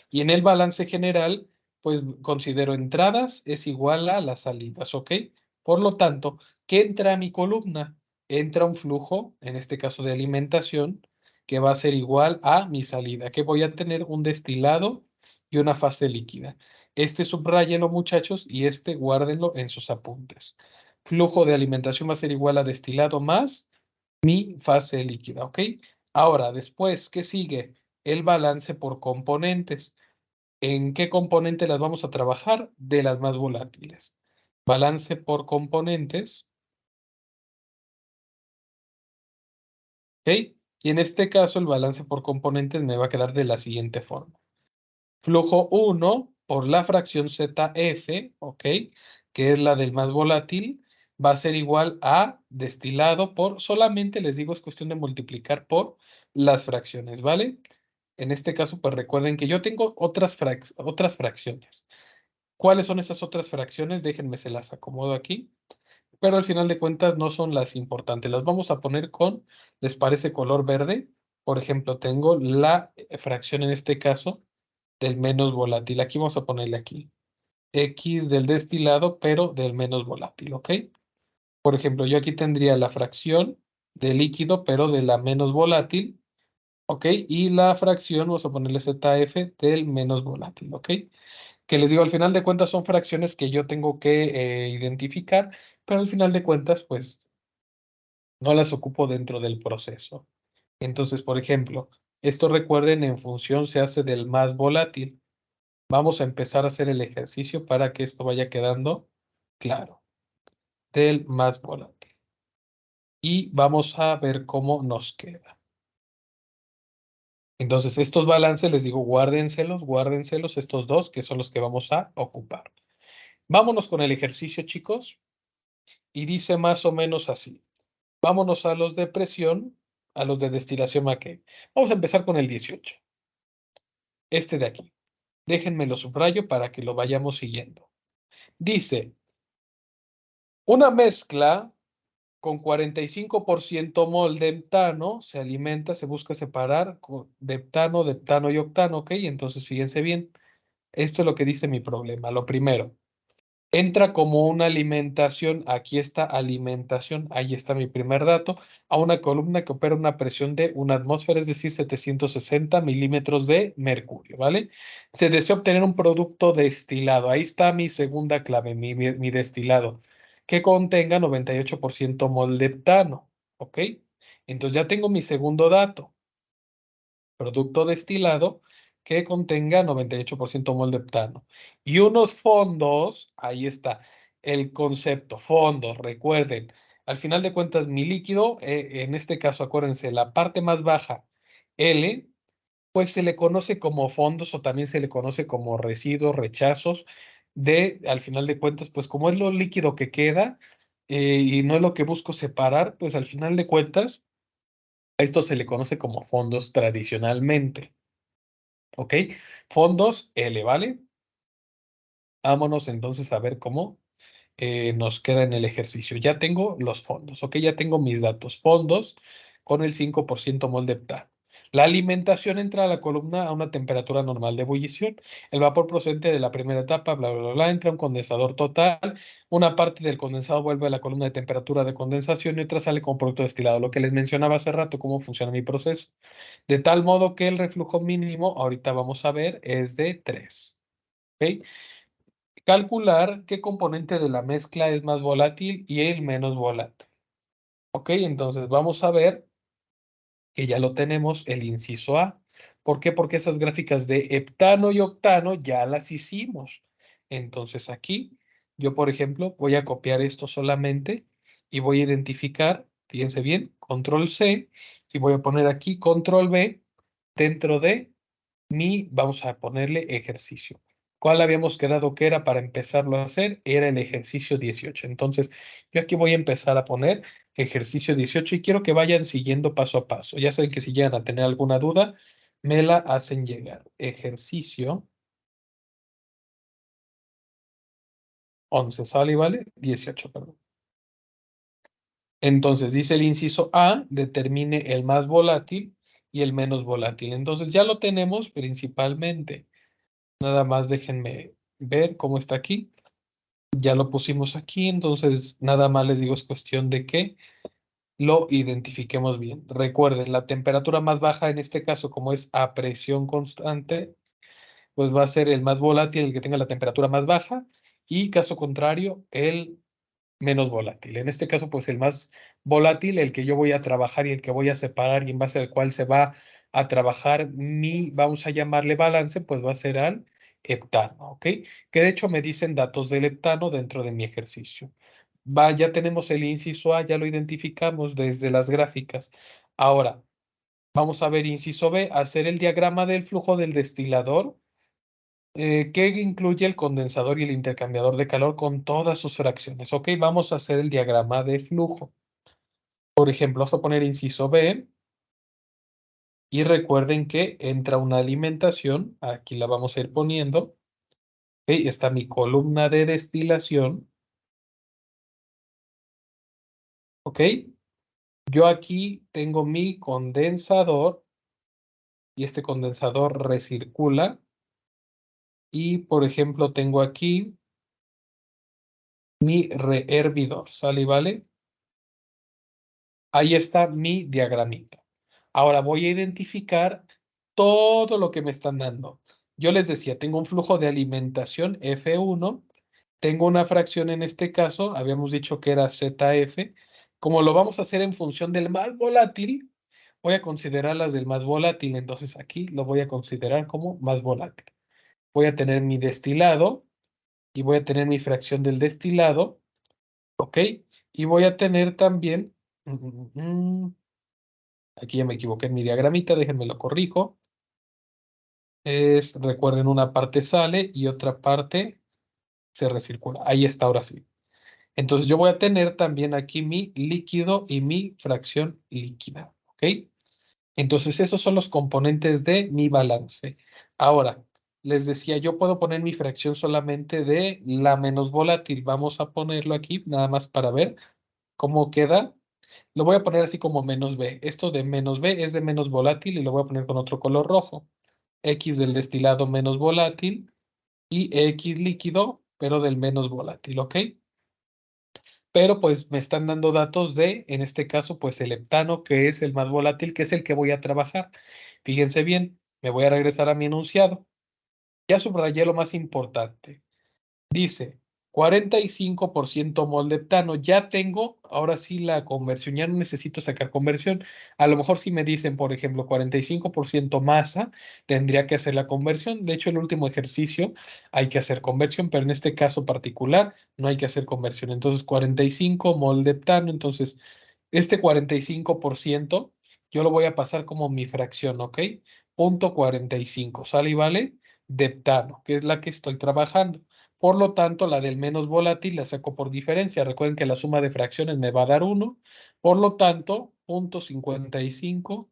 Y en el balance general, pues considero entradas es igual a las salidas, ¿ok? Por lo tanto, ¿qué entra a mi columna? Entra un flujo, en este caso de alimentación, que va a ser igual a mi salida, que voy a tener un destilado y una fase líquida. Este subrayenlo, muchachos, y este guárdenlo en sus apuntes. Flujo de alimentación va a ser igual a destilado más mi fase líquida, ¿ok? Ahora, después, ¿qué sigue? El balance por componentes. ¿En qué componente las vamos a trabajar? De las más volátiles. Balance por componentes, ¿ok? Y en este caso, el balance por componentes me va a quedar de la siguiente forma. Flujo 1 por la fracción ZF, ¿ok? Que es la del más volátil, va a ser igual a destilado por, solamente les digo, es cuestión de multiplicar por las fracciones, ¿vale? En este caso, pues recuerden que yo tengo otras fracciones. ¿Cuáles son esas otras fracciones? Déjenme, se las acomodo aquí. Pero al final de cuentas no son las importantes. Las vamos a poner con, ¿les parece color verde? Por ejemplo, tengo la fracción en este caso del menos volátil. Aquí vamos a ponerle aquí. X del destilado, pero del menos volátil, ¿ok? Por ejemplo, yo aquí tendría la fracción de líquido, pero de la menos volátil, ¿ok? Y la fracción, vamos a ponerle ZF del menos volátil, ¿ok? Que les digo, al final de cuentas son fracciones que yo tengo que identificar, pero al final de cuentas, pues, no las ocupo dentro del proceso. Entonces, por ejemplo, esto recuerden, en función se hace del más volátil. Vamos a empezar a hacer el ejercicio para que esto vaya quedando claro. Del más volátil. Y vamos a ver cómo nos queda. Entonces, estos balances, les digo, guárdenselos, estos dos, que son los que vamos a ocupar. Vámonos con el ejercicio, chicos. Y dice más o menos así. Vámonos a los de presión, a los de destilación McCabe. Vamos a empezar con el 18. Este de aquí. Déjenme lo subrayo para que lo vayamos siguiendo. Dice, una mezcla con 45% mol de heptano se alimenta, se busca separar de heptano y octano, ¿ok? Entonces, fíjense bien, esto es lo que dice mi problema. Lo primero, entra como una alimentación, aquí está alimentación, ahí está mi primer dato, a una columna que opera una presión de una atmósfera, es decir, 760 milímetros de mercurio, ¿vale? Se desea obtener un producto destilado, ahí está mi segunda clave, mi destilado, que contenga 98% moldeptano, ¿ok? Entonces ya tengo mi segundo dato, producto destilado que contenga 98% moldeptano. Y unos fondos, ahí está, el concepto, fondos, recuerden, al final de cuentas mi líquido, en este caso acuérdense, la parte más baja, L, pues se le conoce como fondos o también se le conoce como residuos, rechazos de, al final de cuentas, pues como es lo líquido que queda y no es lo que busco separar, pues al final de cuentas, a esto se le conoce como fondos tradicionalmente. ¿Ok? Fondos L, ¿vale? Vámonos entonces a ver cómo nos queda en el ejercicio. Ya tengo los fondos, ¿ok? Ya tengo mis datos. Fondos con el 5% mol de heptano. La alimentación entra a la columna a una temperatura normal de ebullición. El vapor procedente de la primera etapa, bla, bla, bla, bla, entra a un condensador total. Una parte del condensado vuelve a la columna de temperatura de condensación y otra sale como producto destilado. Lo que les mencionaba hace rato, cómo funciona mi proceso. De tal modo que el reflujo mínimo, ahorita vamos a ver, es de 3. ¿Ok? Calcular qué componente de la mezcla es más volátil y el menos volátil. Ok, entonces vamos a ver que ya lo tenemos el inciso A. ¿Por qué? Porque esas gráficas de heptano y octano ya las hicimos. Entonces aquí yo, por ejemplo, voy a copiar esto solamente y voy a identificar, fíjense bien, control C y voy a poner aquí control B dentro de vamos a ponerle ejercicio. ¿Cuál habíamos quedado que era para empezarlo a hacer? Era el ejercicio 18. Entonces, yo aquí voy a empezar a poner ejercicio 18 y quiero que vayan siguiendo paso a paso. Ya saben que si llegan a tener alguna duda, me la hacen llegar. Ejercicio 11, ¿sale y vale? 18, perdón. Entonces, dice el inciso A, determine el más volátil y el menos volátil. Entonces, ya lo tenemos principalmente. Nada más déjenme ver cómo está aquí. Ya lo pusimos aquí, entonces nada más les digo, es cuestión de que lo identifiquemos bien. Recuerden, la temperatura más baja en este caso, como es a presión constante, pues va a ser el más volátil, el que tenga la temperatura más baja, y caso contrario, el menos volátil. En este caso, pues el más volátil, el que yo voy a trabajar y el que voy a separar y en base al cual se va a trabajar vamos a llamarle balance, pues va a ser al heptano, ¿ok? Que de hecho me dicen datos del heptano dentro de mi ejercicio. Va, ya tenemos el inciso A, ya lo identificamos desde las gráficas. Ahora, vamos a ver inciso B, hacer el diagrama del flujo del destilador que incluye el condensador y el intercambiador de calor con todas sus fracciones. Ok, vamos a hacer el diagrama de flujo. Por ejemplo, vamos a poner inciso B y recuerden que entra una alimentación, aquí la vamos a ir poniendo. Ok, está mi columna de destilación. Ok, yo aquí tengo mi condensador y este condensador recircula Y, por ejemplo, tengo aquí mi rehervidor, ¿sale y vale? Ahí está mi diagramita. Ahora voy a identificar todo lo que me están dando. Yo les decía, tengo un flujo de alimentación F1, tengo una fracción en este caso, habíamos dicho que era ZF. Como lo vamos a hacer en función del más volátil, voy a considerar las del más volátil, entonces aquí lo voy a considerar como más volátil. Voy a tener mi destilado y voy a tener mi fracción del destilado, ¿ok? Y voy a tener también... aquí ya me equivoqué en mi diagramita, déjenme lo corrijo. Recuerden, una parte sale y otra parte se recircula. Ahí está, ahora sí. Entonces yo voy a tener también aquí mi líquido y mi fracción líquida, ¿ok? Entonces esos son los componentes de mi balance. Ahora, les decía, yo puedo poner mi fracción solamente de la menos volátil. Vamos a ponerlo aquí nada más para ver cómo queda. Lo voy a poner así como menos B. Esto de menos B es de menos volátil y lo voy a poner con otro color rojo. X del destilado menos volátil y X líquido, pero del menos volátil, ¿ok? Pero pues me están dando datos de, en este caso, pues el heptano, que es el más volátil, que es el que voy a trabajar. Fíjense bien, me voy a regresar a mi enunciado. Ya subrayé lo más importante. Dice 45% molleptano. Ya tengo, ahora sí, la conversión. Ya no necesito sacar conversión. A lo mejor si me dicen, por ejemplo, 45% masa, tendría que hacer la conversión. De hecho, el último ejercicio hay que hacer conversión, pero en este caso particular no hay que hacer conversión. Entonces, 45 molleptano. Entonces, este 45% yo lo voy a pasar como mi fracción, ¿ok? Punto 45, ¿sale y vale? De heptano, que es la que estoy trabajando. Por lo tanto, la del menos volátil la saco por diferencia. Recuerden que la suma de fracciones me va a dar 1. Por lo tanto, punto 55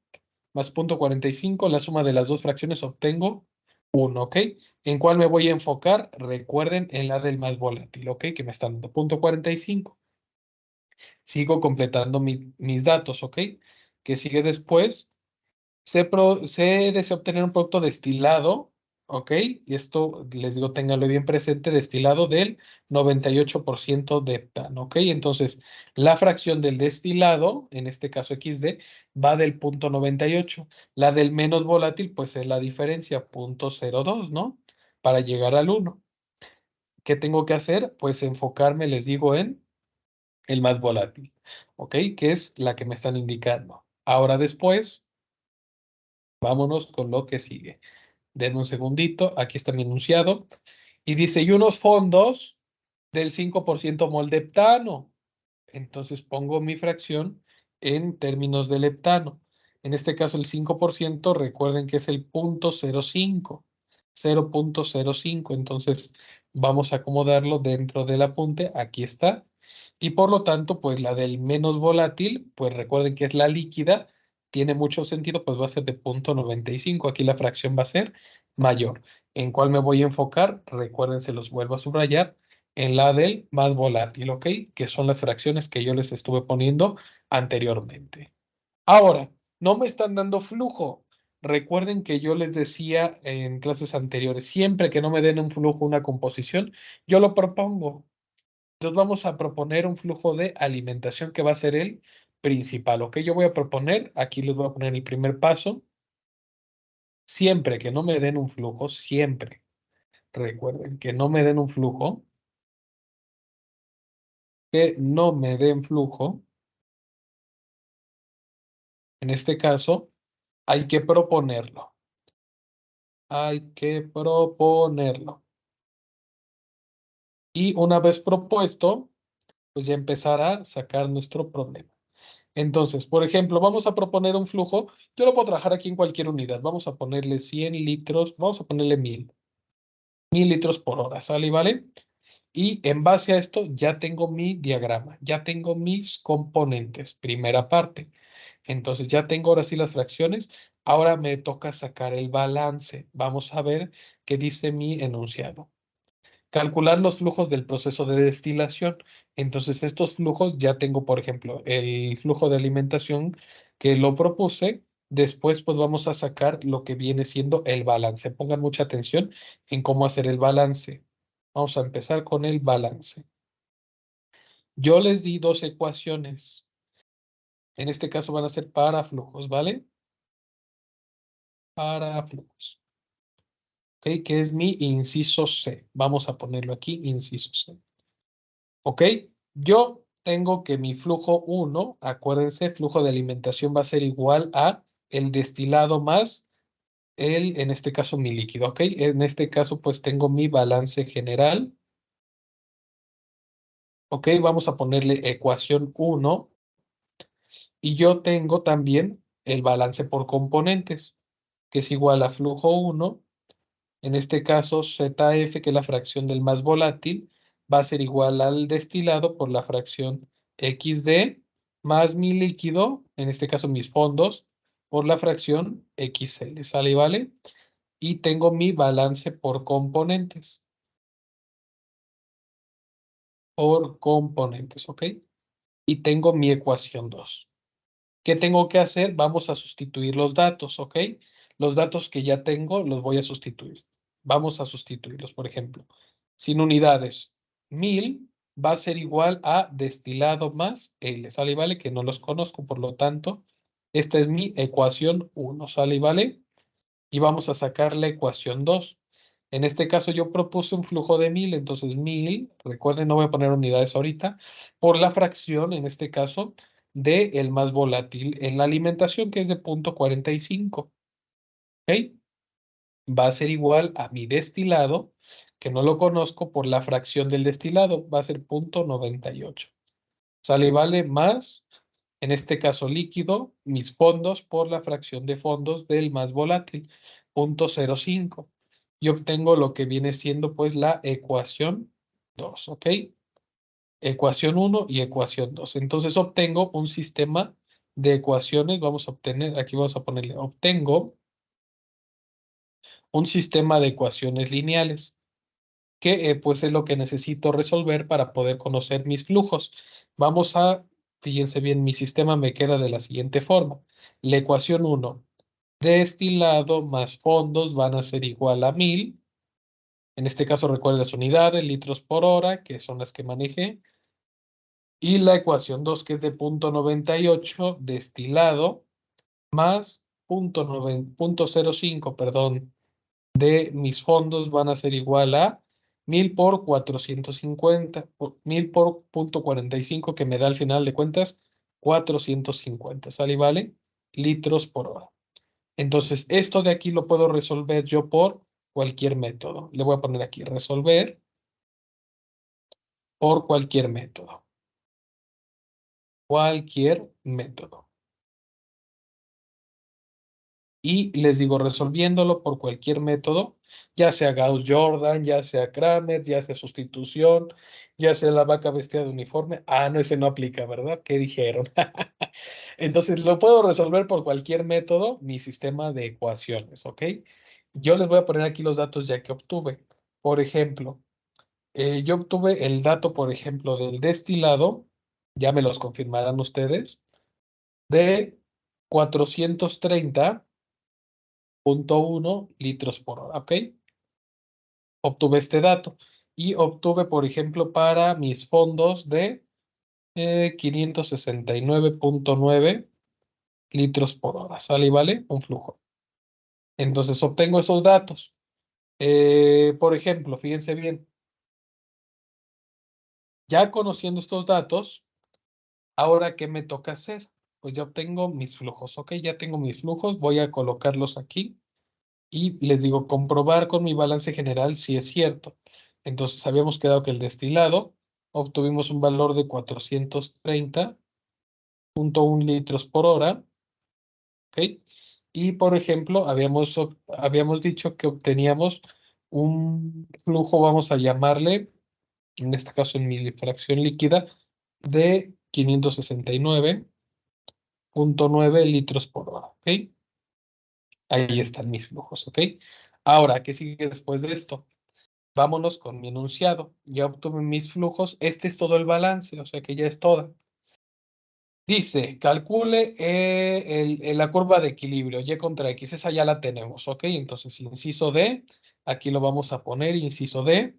más punto 45, la suma de las dos fracciones obtengo 1, ¿ok? ¿En cuál me voy a enfocar? Recuerden en la del más volátil, ¿ok? Que me están dando punto 45. Sigo completando mis datos, ¿ok? Que sigue después. Se desea obtener un producto destilado, ¿ok? Y esto les digo, ténganlo bien presente, destilado del 98% de heptano, ¿ok? Entonces, la fracción del destilado, en este caso XD, va del punto 98. La del menos volátil, pues es la diferencia, punto 02, ¿no? Para llegar al 1. ¿Qué tengo que hacer? Pues enfocarme, les digo, en el más volátil, ¿ok? Que es la que me están indicando. Ahora después, vámonos con lo que sigue. Denme un segundito, aquí está mi enunciado. Y dice, y unos fondos del 5% moldeptano. Entonces pongo mi fracción en términos del heptano. En este caso el 5%, recuerden que es el 0.05. 0.05. Entonces vamos a acomodarlo dentro del apunte. Aquí está. Y por lo tanto, pues la del menos volátil, pues recuerden que es la líquida. Tiene mucho sentido, pues va a ser de 0.95. Aquí la fracción va a ser mayor. ¿En cuál me voy a enfocar? Recuerden, se los vuelvo a subrayar en la del más volátil, ¿ok? Que son las fracciones que yo les estuve poniendo anteriormente. Ahora, no me están dando flujo. Recuerden que yo les decía en clases anteriores, siempre que no me den un flujo, una composición, yo lo propongo. Entonces vamos a proponer un flujo de alimentación que va a ser el principal, ¿ok? Yo voy a proponer, aquí les voy a poner el primer paso, siempre que no me den un flujo, siempre, recuerden que no me den un flujo, que no me den flujo. En este caso, hay que proponerlo. Hay que proponerlo. Y una vez propuesto, pues ya empezar a sacar nuestro problema. Entonces, por ejemplo, vamos a proponer un flujo. Yo lo puedo trabajar aquí en cualquier unidad. Vamos a ponerle 100 litros. Vamos a ponerle 1000 litros por hora. ¿Sale y vale? Y en base a esto ya tengo mi diagrama. Ya tengo mis componentes. Primera parte. Entonces ya tengo ahora sí las fracciones. Ahora me toca sacar el balance. Vamos a ver qué dice mi enunciado. Calcular los flujos del proceso de destilación. Entonces estos flujos ya tengo, por ejemplo, el flujo de alimentación que lo propuse. Después, pues vamos a sacar lo que viene siendo el balance. Pongan mucha atención en cómo hacer el balance. Vamos a empezar con el balance. Yo les di dos ecuaciones. En este caso van a ser para flujos, ¿vale? Para flujos. ¿Ok? Que es mi inciso C. Vamos a ponerlo aquí, inciso C. ¿Ok? Yo tengo que mi flujo 1, acuérdense, flujo de alimentación va a ser igual a el destilado más en este caso, mi líquido, ¿ok? En este caso, pues tengo mi balance general, ¿ok? Vamos a ponerle ecuación 1 y yo tengo también el balance por componentes, que es igual a flujo 1, en este caso ZF, que es la fracción del más volátil, va a ser igual al destilado por la fracción XD, más mi líquido, en este caso mis fondos, por la fracción XL, ¿sale y vale? Y tengo mi balance por componentes. Por componentes, ¿ok? Y tengo mi ecuación 2. ¿Qué tengo que hacer? Vamos a sustituir los datos, ¿ok? Los datos que ya tengo los voy a sustituir. Vamos a sustituirlos, por ejemplo. Sin unidades, 1000 va a ser igual a destilado más L, ¿sale y vale? Que no los conozco, por lo tanto, esta es mi ecuación 1, ¿sale y vale? Y vamos a sacar la ecuación 2. En este caso yo propuse un flujo de 1000, entonces 1000, recuerden, no voy a poner unidades ahorita, por la fracción, en este caso, de el más volátil en la alimentación, que es de 0.45. ¿Ok? Va a ser igual a mi destilado, que no lo conozco, por la fracción del destilado, va a ser 0.98. Sale y vale más, en este caso líquido, mis fondos por la fracción de fondos del más volátil, 0.05. Y obtengo lo que viene siendo pues la ecuación 2, ¿ok? Ecuación 1 y ecuación 2. Entonces obtengo un sistema de ecuaciones, vamos a obtener, aquí vamos a ponerle, obtengo un sistema de ecuaciones lineales, que pues es lo que necesito resolver para poder conocer mis flujos. Vamos a, fíjense bien, mi sistema me queda de la siguiente forma. La ecuación 1, destilado más fondos van a ser igual a 1000. En este caso recuerden las unidades, litros por hora, que son las que manejé. Y la ecuación 2, que es de 0.98, destilado más 0.05, perdón, de mis fondos van a ser igual a 1000 por 450, 1000 por 0.45, que me da al final de cuentas 450, ¿sale y vale? Litros por hora. Entonces, esto de aquí lo puedo resolver yo por cualquier método. Le voy a poner aquí, resolver por cualquier método. Cualquier método. Y les digo, resolviéndolo por cualquier método, ya sea Gauss-Jordan, ya sea Kramer, ya sea sustitución, ya sea la vaca vestida de uniforme. Ah, no, ese no aplica, ¿verdad? ¿Qué dijeron? Entonces, lo puedo resolver por cualquier método, mi sistema de ecuaciones, ¿ok? Yo les voy a poner aquí los datos ya que obtuve. Por ejemplo, yo obtuve el dato, por ejemplo, del destilado, ya me los confirmarán ustedes, de 430.1 litros por hora, ¿ok? Obtuve este dato y obtuve, por ejemplo, para mis fondos de 569.9 litros por hora, ¿sale y vale? Un flujo. Entonces obtengo esos datos. Por ejemplo, fíjense bien, ya conociendo estos datos, ahora, ¿qué me toca hacer? Pues ya obtengo mis flujos, ¿ok? Ya tengo mis flujos, voy a colocarlos aquí. Y les digo, comprobar con mi balance general si es cierto. Entonces, habíamos quedado que el destilado obtuvimos un valor de 430.1 litros por hora, ¿ok? Y, por ejemplo, habíamos dicho que obteníamos un flujo, vamos a llamarle, en este caso en mi fracción líquida, de 569.9 litros por hora, ¿ok? Ahí están mis flujos, ¿ok? Ahora, ¿qué sigue después de esto? Vámonos con mi enunciado. Ya obtuve mis flujos. Este es todo el balance, o sea que ya es toda. Dice, calcule la curva de equilibrio, Y contra X, esa ya la tenemos, ¿ok? Entonces, inciso D, aquí lo vamos a poner, inciso D,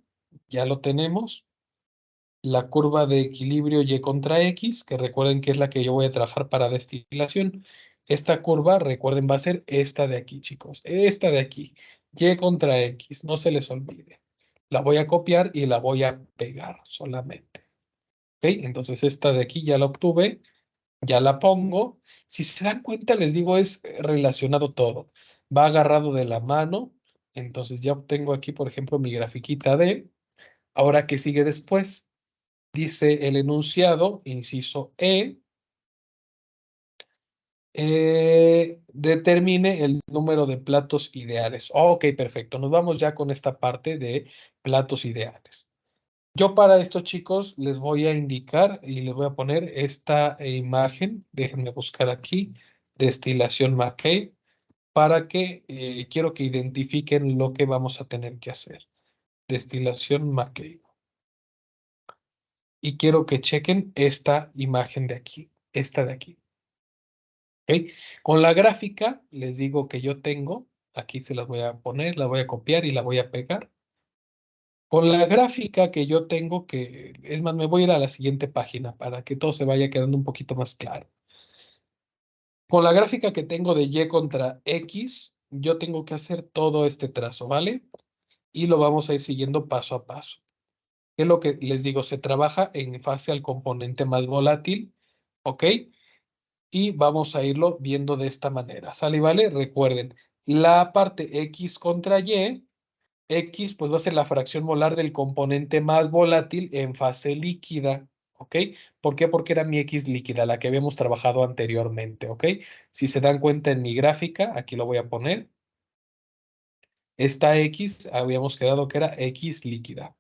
ya lo tenemos. La curva de equilibrio Y contra X, que recuerden que es la que yo voy a trabajar para destilación. Esta curva, recuerden, va a ser esta de aquí, chicos, esta de aquí, Y contra X, no se les olvide. La voy a copiar y la voy a pegar solamente. ¿Ok? Entonces, esta de aquí ya la obtuve. Ya la pongo. Si se dan cuenta, les digo, es relacionado todo. Va agarrado de la mano. Entonces ya obtengo aquí, por ejemplo, mi grafiquita de. Ahora, ¿qué sigue después? Dice el enunciado, inciso E, determine el número de platos ideales. Ok, perfecto. Nos vamos ya con esta parte de platos ideales. Yo para esto, chicos, les voy a indicar y les voy a poner esta imagen. Déjenme buscar aquí. Destilación McCabe para que quiero que identifiquen lo que vamos a tener que hacer. Destilación McCabe. Y quiero que chequen esta imagen de aquí. Esta de aquí. ¿Ok? Con la gráfica, les digo que yo tengo. Aquí se las voy a poner, la voy a copiar y la voy a pegar. Con la gráfica que yo tengo, que es más, me voy a ir a la siguiente página para que todo se vaya quedando un poquito más claro. Con la gráfica que tengo de Y contra X, yo tengo que hacer todo este trazo, ¿vale? Y lo vamos a ir siguiendo paso a paso. ¿Qué es lo que les digo? Se trabaja en fase al componente más volátil, ¿ok? Y vamos a irlo viendo de esta manera. ¿Sale y vale? Recuerden, la parte X contra Y, X pues va a ser la fracción molar del componente más volátil en fase líquida, ¿ok? ¿Por qué? Porque era mi X líquida, la que habíamos trabajado anteriormente, ¿ok? Si se dan cuenta en mi gráfica, aquí lo voy a poner, esta X habíamos quedado que era X líquida,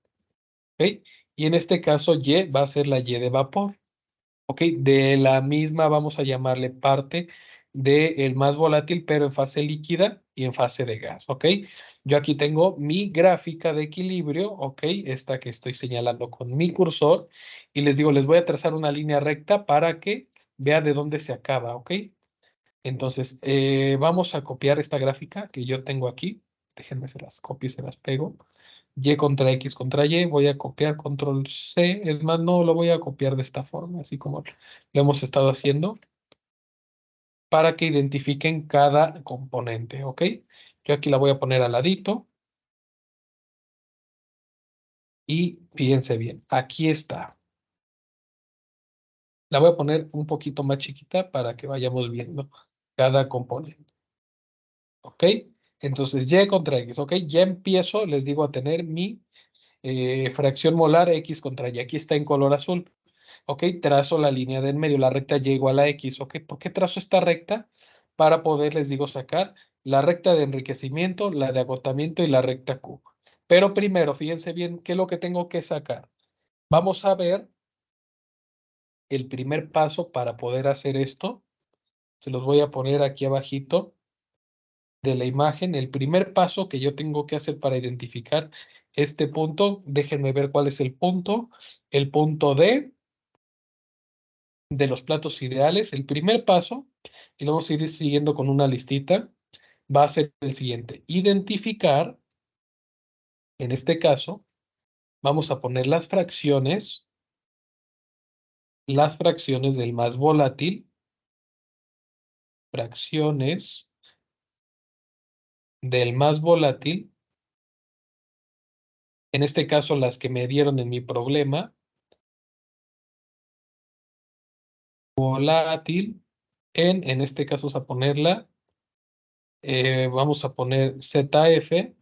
¿ok? Y en este caso Y va a ser la Y de vapor. ¿Ok? De la misma vamos a llamarle parte del más volátil, pero en fase líquida y en fase de gas, ¿ok? Yo aquí tengo mi gráfica de equilibrio, ¿ok? Esta que estoy señalando con mi cursor, y les digo, les voy a trazar una línea recta para que vea de dónde se acaba, ¿ok? Entonces, vamos a copiar esta gráfica que yo tengo aquí. Déjenme se las copio y se las pego. Y contra X contra Y, voy a copiar control C, es más, no lo voy a copiar de esta forma, así como lo hemos estado haciendo, para que identifiquen cada componente, ¿ok? Yo aquí la voy a poner al ladito y fíjense bien, aquí está. La voy a poner un poquito más chiquita para que vayamos viendo cada componente, ¿ok? Entonces, Y contra X, ¿ok? Ya empiezo, les digo, a tener mi fracción molar X contra Y. Aquí está en color azul. ¿Ok? Trazo la línea de en medio, la recta Y igual a X. ¿Ok? ¿Por qué trazo esta recta? Para poder, les digo, sacar la recta de enriquecimiento, la de agotamiento y la recta Q. Pero primero, fíjense bien, ¿qué es lo que tengo que sacar? Vamos a ver el primer paso para poder hacer esto. Se los voy a poner aquí abajito de la imagen. El primer paso que yo tengo que hacer para identificar este punto, déjenme ver cuál es el punto D de los platos ideales. El primer paso, y lo vamos a ir siguiendo con una listita, va a ser el siguiente. Identificar, en este caso, vamos a poner las fracciones del más volátil, fracciones del más volátil, en este caso las que me dieron en mi problema, volátil, en este caso vamos a ponerla, vamos a poner ZF,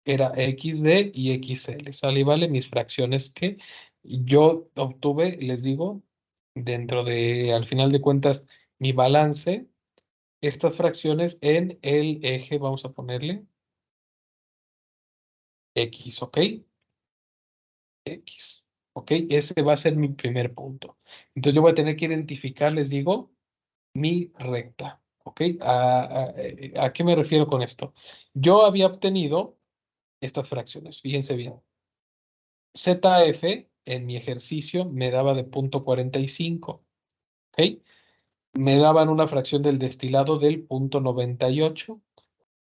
era XD y XL. ¿Sale y vale? Mis fracciones que yo obtuve, les digo, dentro de, al final de cuentas, mi balance, estas fracciones en el eje, vamos a ponerle X, ¿ok? X, ¿ok? Ese va a ser mi primer punto. Entonces yo voy a tener que identificar, les digo, mi recta, ¿ok? ¿A qué me refiero con esto? Yo había obtenido estas fracciones, fíjense bien. ZF en mi ejercicio me daba de 0,45, ¿ok? Me daban una fracción del destilado del 0,98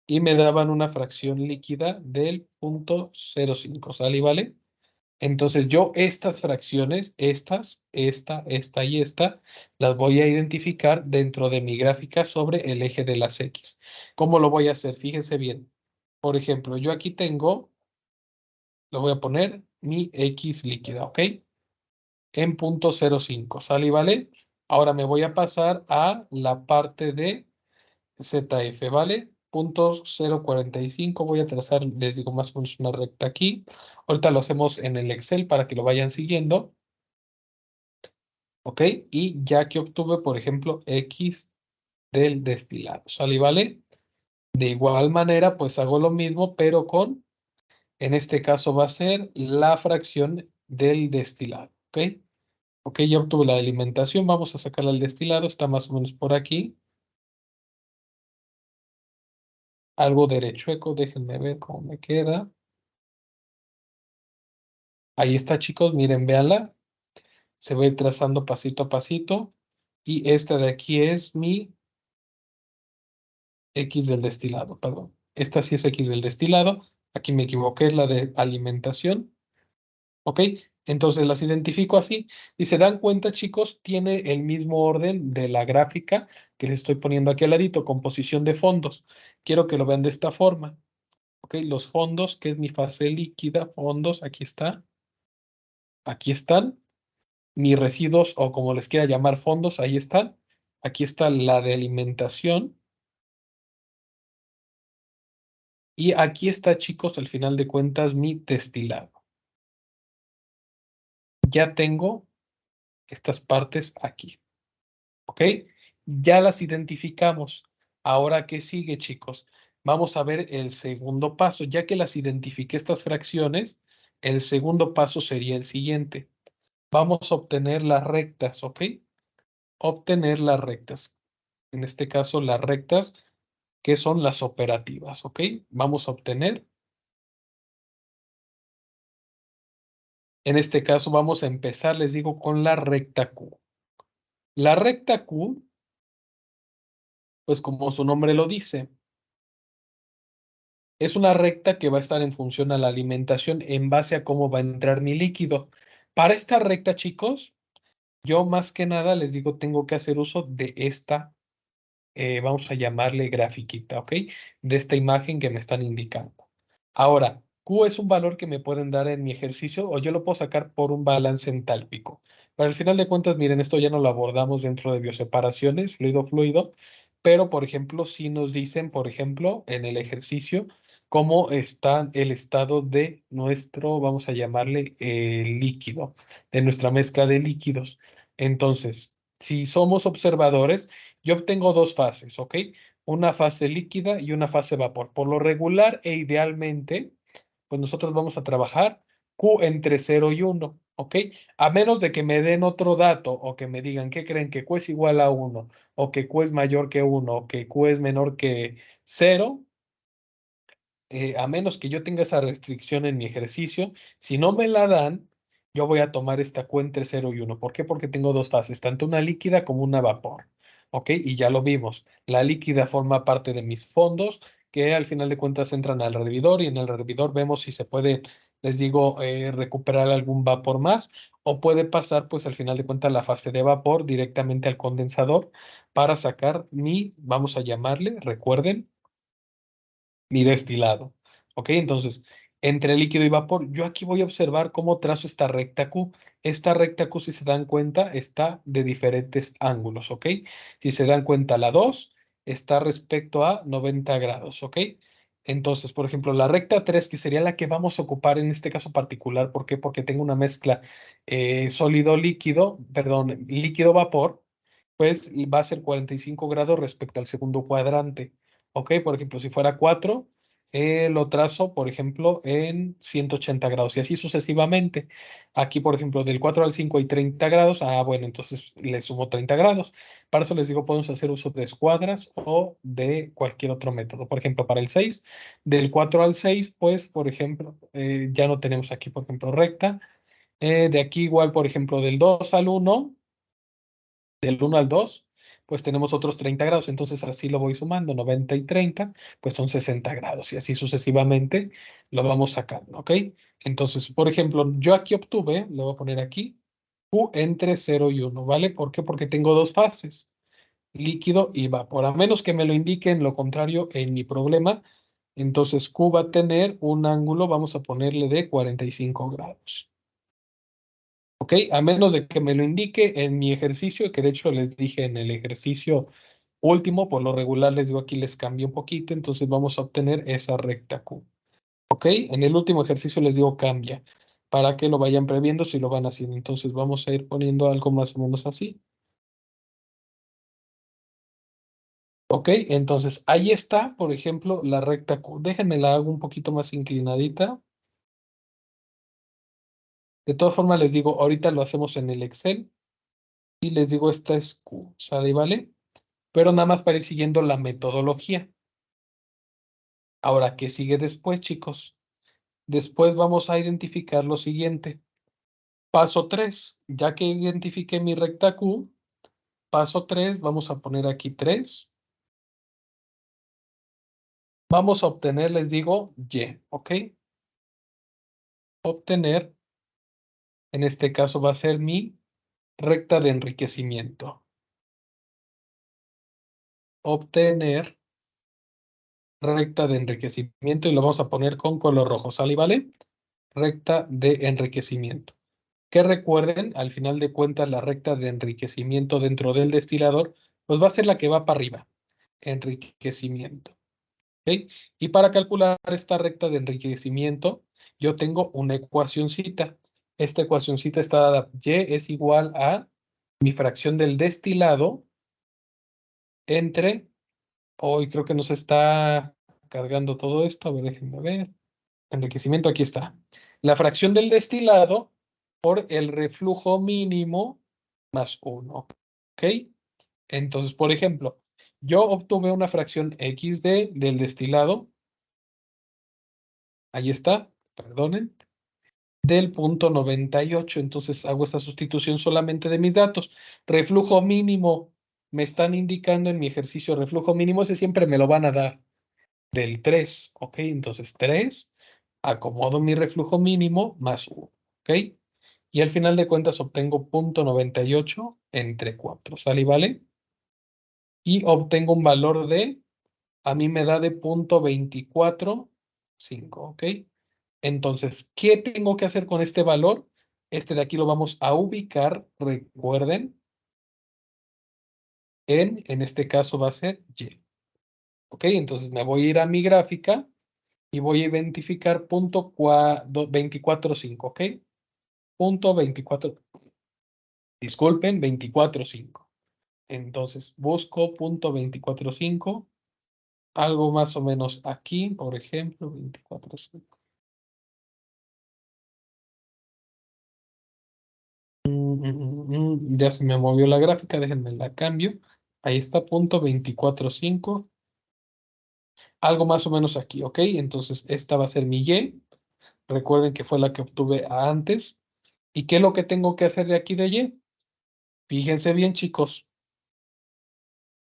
y me daban una fracción líquida del 0,05, ¿sale? Y ¿vale? Entonces yo estas fracciones, esta y esta, las voy a identificar dentro de mi gráfica sobre el eje de las X. ¿Cómo lo voy a hacer? Fíjense bien. Por ejemplo, yo aquí tengo, lo voy a poner mi X líquida, ¿ok? En 0,05, ¿sale y vale? Ahora me voy a pasar a la parte de ZF, ¿vale? 0,045, voy a trazar, les digo, más o menos una recta aquí. Ahorita lo hacemos en el Excel para que lo vayan siguiendo, ¿ok? Y ya que obtuve, por ejemplo, X del destilado, ¿sale y vale? De igual manera, pues hago lo mismo, pero con, en este caso va a ser la fracción del destilado, ¿ok? Ok, ya obtuve la alimentación, vamos a sacarla al destilado, está más o menos por aquí. Algo derechueco, déjenme ver cómo me queda. Ahí está, chicos, miren, véanla. Se va a ir trazando pasito a pasito. Y esta de aquí es mi X del destilado, perdón. Esta sí es X del destilado. Aquí me equivoqué, es la de alimentación. ¿Ok? Entonces las identifico así. Y se dan cuenta, chicos, tiene el mismo orden de la gráfica que les estoy poniendo aquí al ladito, composición de fondos. Quiero que lo vean de esta forma. ¿Ok? Los fondos, que es mi fase líquida, fondos, aquí está. Aquí están. Mis residuos, o como les quiera llamar, fondos, ahí están. Aquí está la de alimentación. Y aquí está, chicos, al final de cuentas, mi destilado. Ya tengo estas partes aquí. ¿Ok? Ya las identificamos. Ahora, ¿qué sigue, chicos? Vamos a ver el segundo paso. Ya que las identifiqué estas fracciones, el segundo paso sería el siguiente. Vamos a obtener las rectas, ¿ok? Obtener las rectas. En este caso, las rectas que son las operativas, ¿ok? Vamos a obtener. En este caso, vamos a empezar, les digo, con la recta Q. La recta Q, pues como su nombre lo dice, es una recta que va a estar en función a la alimentación en base a cómo va a entrar mi líquido. Para esta recta, chicos, yo más que nada les digo, tengo que hacer uso de esta, vamos a llamarle grafiquita, ¿ok? De esta imagen que me están indicando. Ahora, Q es un valor que me pueden dar en mi ejercicio o yo lo puedo sacar por un balance entálpico. Pero al final de cuentas, miren, esto ya no lo abordamos dentro de bioseparaciones, fluido-fluido, pero por ejemplo, si nos dicen, por ejemplo, en el ejercicio, cómo está el estado de nuestro, vamos a llamarle líquido, de nuestra mezcla de líquidos. Entonces, si somos observadores, yo obtengo dos fases, ¿ok? Una fase líquida y una fase vapor. Por lo regular e idealmente, pues nosotros vamos a trabajar Q entre 0 y 1, ¿ok? A menos de que me den otro dato o que me digan que creen que Q es igual a 1 o que Q es mayor que 1 o que Q es menor que 0, a menos que yo tenga esa restricción en mi ejercicio, si no me la dan, yo voy a tomar esta Q entre 0 y 1. ¿Por qué? Porque tengo dos fases, tanto una líquida como una vapor. ¿Ok? Y ya lo vimos. La líquida forma parte de mis fondos, que al final de cuentas entran al hervidor y en el hervidor vemos si se puede, les digo, recuperar algún vapor más o puede pasar, pues al final de cuentas, la fase de vapor directamente al condensador para sacar mi, vamos a llamarle, recuerden, ni destilado. ¿Ok? Entonces, entre líquido y vapor, yo aquí voy a observar cómo trazo esta recta Q. Esta recta Q, si se dan cuenta, está de diferentes ángulos. ¿Ok? Si se dan cuenta, la 2 está respecto a 90 grados. ¿Ok? Entonces, por ejemplo, la recta 3, que sería la que vamos a ocupar en este caso particular, ¿por qué? Porque tengo una mezcla sólido-líquido, perdón, líquido-vapor, pues va a ser 45 grados respecto al segundo cuadrante. Ok, por ejemplo, si fuera 4, lo trazo, por ejemplo, en 180 grados y así sucesivamente. Aquí, por ejemplo, del 4 al 5 hay 30 grados. Ah, bueno, entonces le sumo 30 grados. Para eso les digo, podemos hacer uso de escuadras o de cualquier otro método. Por ejemplo, para el 6, del 4 al 6, pues, por ejemplo, ya no tenemos aquí, por ejemplo, recta. De aquí igual, por ejemplo, del 2 al 1, del 1 al 2, pues tenemos otros 30 grados. Entonces así lo voy sumando, 90 y 30, pues son 60 grados y así sucesivamente lo vamos sacando, ¿ok? Entonces, por ejemplo, yo aquí obtuve, le voy a poner aquí, Q entre 0 y 1, ¿vale? ¿Por qué? Porque tengo dos fases, líquido y vapor. A menos que me lo indiquen lo contrario en mi problema, entonces Q va a tener un ángulo, vamos a ponerle de 45 grados. ¿Ok? A menos de que me lo indique en mi ejercicio, que de hecho les dije en el ejercicio último, por lo regular les digo aquí les cambio un poquito, entonces vamos a obtener esa recta Q. ¿Ok? En el último ejercicio les digo cambia, para que lo vayan previendo si lo van haciendo. Entonces vamos a ir poniendo algo más o menos así. ¿Ok? Entonces ahí está, por ejemplo, la recta Q. Déjenme la hago un poquito más inclinadita. De todas formas les digo, ahorita lo hacemos en el Excel y les digo esta es Q. ¿Sale y vale? Pero nada más para ir siguiendo la metodología. Ahora, ¿qué sigue después, chicos? Después vamos a identificar lo siguiente. Paso 3. Ya que identifiqué mi recta Q, paso 3, vamos a poner aquí 3. Vamos a obtener, les digo, Y, ¿ok? Obtener, en este caso va a ser mi recta de enriquecimiento. Obtener recta de enriquecimiento y lo vamos a poner con color rojo, ¿sale y vale? Recta de enriquecimiento. Que recuerden, al final de cuentas, la recta de enriquecimiento dentro del destilador, pues va a ser la que va para arriba, enriquecimiento. ¿Ok? Y para calcular esta recta de enriquecimiento, yo tengo una ecuacioncita. Esta ecuacioncita está dada, Y es igual a mi fracción del destilado entre, hoy creo que nos está cargando todo esto, a ver, déjenme ver. Enriquecimiento, aquí está. La fracción del destilado por el reflujo mínimo más 1. ¿Ok? Entonces, por ejemplo, yo obtuve una fracción XD del destilado. Ahí está, perdonen, del punto 98. Entonces hago esta sustitución solamente de mis datos. Reflujo mínimo, me están indicando en mi ejercicio reflujo mínimo, ese siempre me lo van a dar del 3. ¿Ok? Entonces 3, acomodo mi reflujo mínimo más 1. ¿Ok? Y al final de cuentas obtengo punto 98 entre 4. ¿Sale y vale? Y obtengo un valor de, a mí me da de punto 24,5. ¿Ok? Entonces, ¿qué tengo que hacer con este valor? Este de aquí lo vamos a ubicar, recuerden, en este caso va a ser Y. ¿Ok? Entonces me voy a ir a mi gráfica y voy a identificar punto 24,5. ¿Ok? Punto 24, disculpen, 24,5. Entonces busco punto 24,5, algo más o menos aquí, por ejemplo, 24,5. Ya se me movió la gráfica, déjenme la cambio. Ahí está, punto 24,5, algo más o menos aquí, ¿ok? Entonces esta va a ser mi Y. Recuerden que fue la que obtuve antes. ¿Y qué es lo que tengo que hacer de aquí de Y? Fíjense bien, chicos.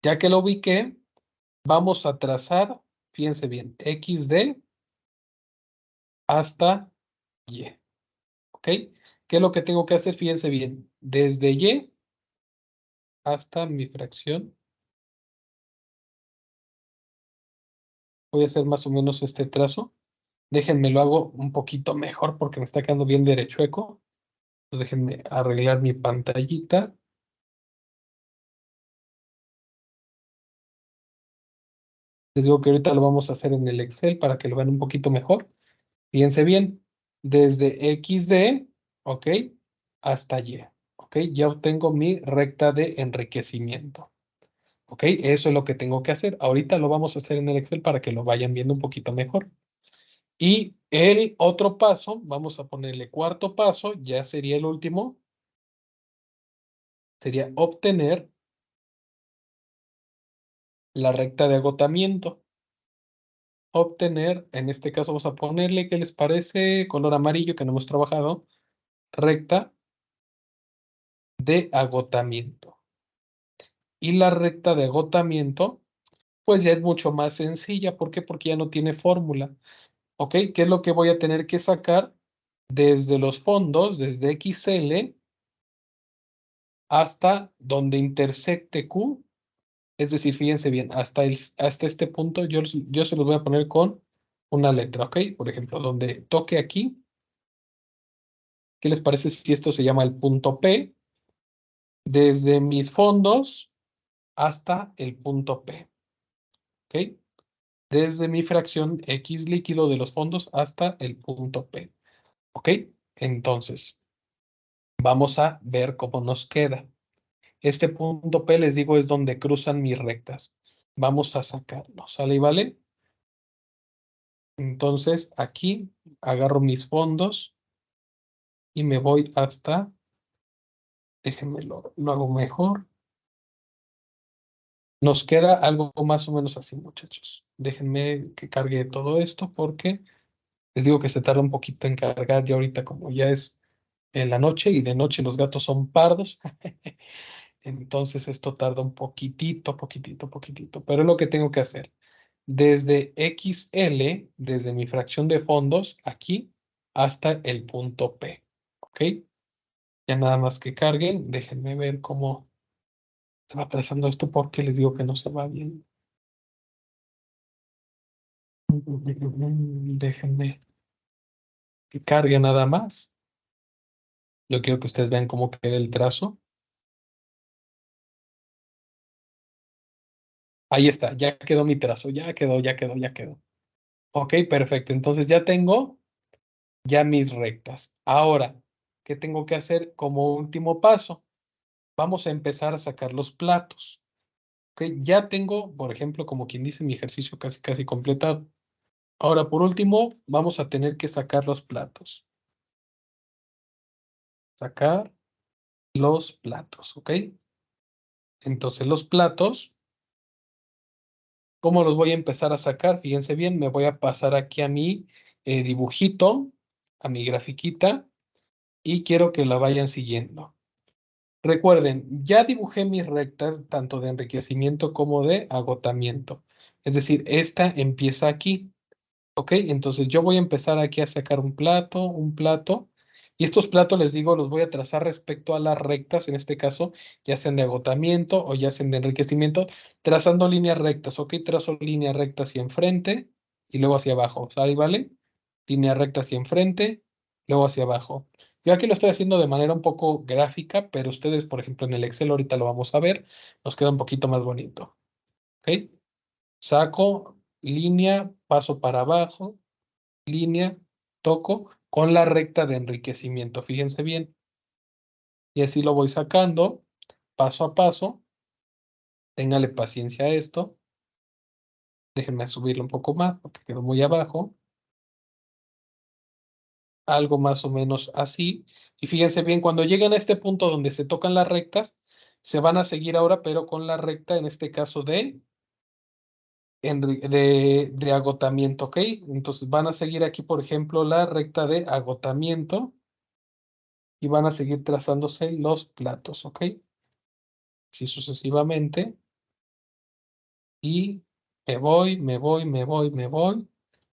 Ya que lo ubiqué, vamos a trazar, fíjense bien, XD hasta Y, ¿ok? ¿Qué es lo que tengo que hacer? Fíjense bien, desde Y hasta mi fracción. Voy a hacer más o menos este trazo. Déjenme lo hago un poquito mejor porque me está quedando bien derechueco. Pues déjenme arreglar mi pantallita. Les digo que ahorita lo vamos a hacer en el Excel para que lo vean un poquito mejor. Fíjense bien, desde XD, ¿ok? Hasta Y, ¿ok? Ya obtengo mi recta de enriquecimiento, ¿ok? Eso es lo que tengo que hacer. Ahorita lo vamos a hacer en el Excel para que lo vayan viendo un poquito mejor. Y el otro paso, vamos a ponerle cuarto paso, ya sería el último, sería obtener la recta de agotamiento. Obtener, en este caso vamos a ponerle, ¿qué les parece? Color amarillo que no hemos trabajado. recta de agotamiento. Y la recta de agotamiento, pues ya es mucho más sencilla. ¿Por qué? Porque ya no tiene fórmula. ¿Ok? ¿Qué es lo que voy a tener que sacar? Desde los fondos, desde XL hasta donde intersecte Q. Es decir, fíjense bien, hasta este punto yo se los voy a poner con una letra, ¿ok? Por ejemplo, donde toque aquí, ¿qué les parece si esto se llama el punto P? Desde mis fondos hasta el punto P, ¿ok? Desde mi fracción X líquido de los fondos hasta el punto P, ¿ok? Entonces, vamos a ver cómo nos queda. Este punto P, les digo, es donde cruzan mis rectas. Vamos a sacarlo, ¿sale y vale? Entonces, aquí agarro mis fondos y me voy hasta, déjenme lo hago mejor. Nos queda algo más o menos así, muchachos. Déjenme que cargue todo esto porque les digo que se tarda un poquito en cargar ya ahorita como ya es en la noche y de noche los gatos son pardos. Entonces esto tarda un poquitito, pero es lo que tengo que hacer. Desde XL, desde mi fracción de fondos, aquí hasta el punto P. ¿Ok? Ya nada más que carguen, déjenme ver cómo se va trazando esto porque les digo que no se va bien. Déjenme que cargue nada más. Yo quiero que ustedes vean cómo queda el trazo. Ahí está, ya quedó mi trazo, ya quedó. Ok, perfecto. Entonces ya tengo ya mis rectas. Ahora, ¿qué tengo que hacer como último paso? Vamos a empezar a sacar los platos. Ok, ya tengo, por ejemplo, como quien dice, mi ejercicio casi completado. Ahora, por último, vamos a tener que sacar los platos. Sacar los platos, ¿ok? Entonces, los platos, ¿cómo los voy a empezar a sacar? Fíjense bien, me voy a pasar aquí a mi dibujito, a mi grafiquita, y quiero que la vayan siguiendo. Recuerden, ya dibujé mis rectas tanto de enriquecimiento como de agotamiento. Es decir, esta empieza aquí. Ok, entonces yo voy a empezar aquí a sacar un plato, y estos platos les digo, los voy a trazar respecto a las rectas, en este caso, ya sean de agotamiento o ya sean de enriquecimiento, trazando líneas rectas, ok, trazo líneas rectas hacia enfrente y luego hacia abajo, ¿sale? ¿Vale? Línea recta hacia enfrente, luego hacia abajo. Yo aquí lo estoy haciendo de manera un poco gráfica, pero ustedes, por ejemplo, en el Excel ahorita lo vamos a ver, nos queda un poquito más bonito, ok. Saco línea, paso para abajo, línea, toco con la recta de enriquecimiento. Fíjense bien. Y así lo voy sacando paso a paso. Téngale paciencia a esto. Déjenme subirlo un poco más porque quedó muy abajo. Algo más o menos así. Y fíjense bien, cuando lleguen a este punto donde se tocan las rectas, se van a seguir ahora, pero con la recta, en este caso de agotamiento, ¿ok? Entonces van a seguir aquí, por ejemplo, la recta de agotamiento y van a seguir trazándose los platos, ¿ok? Así sucesivamente. Y me voy,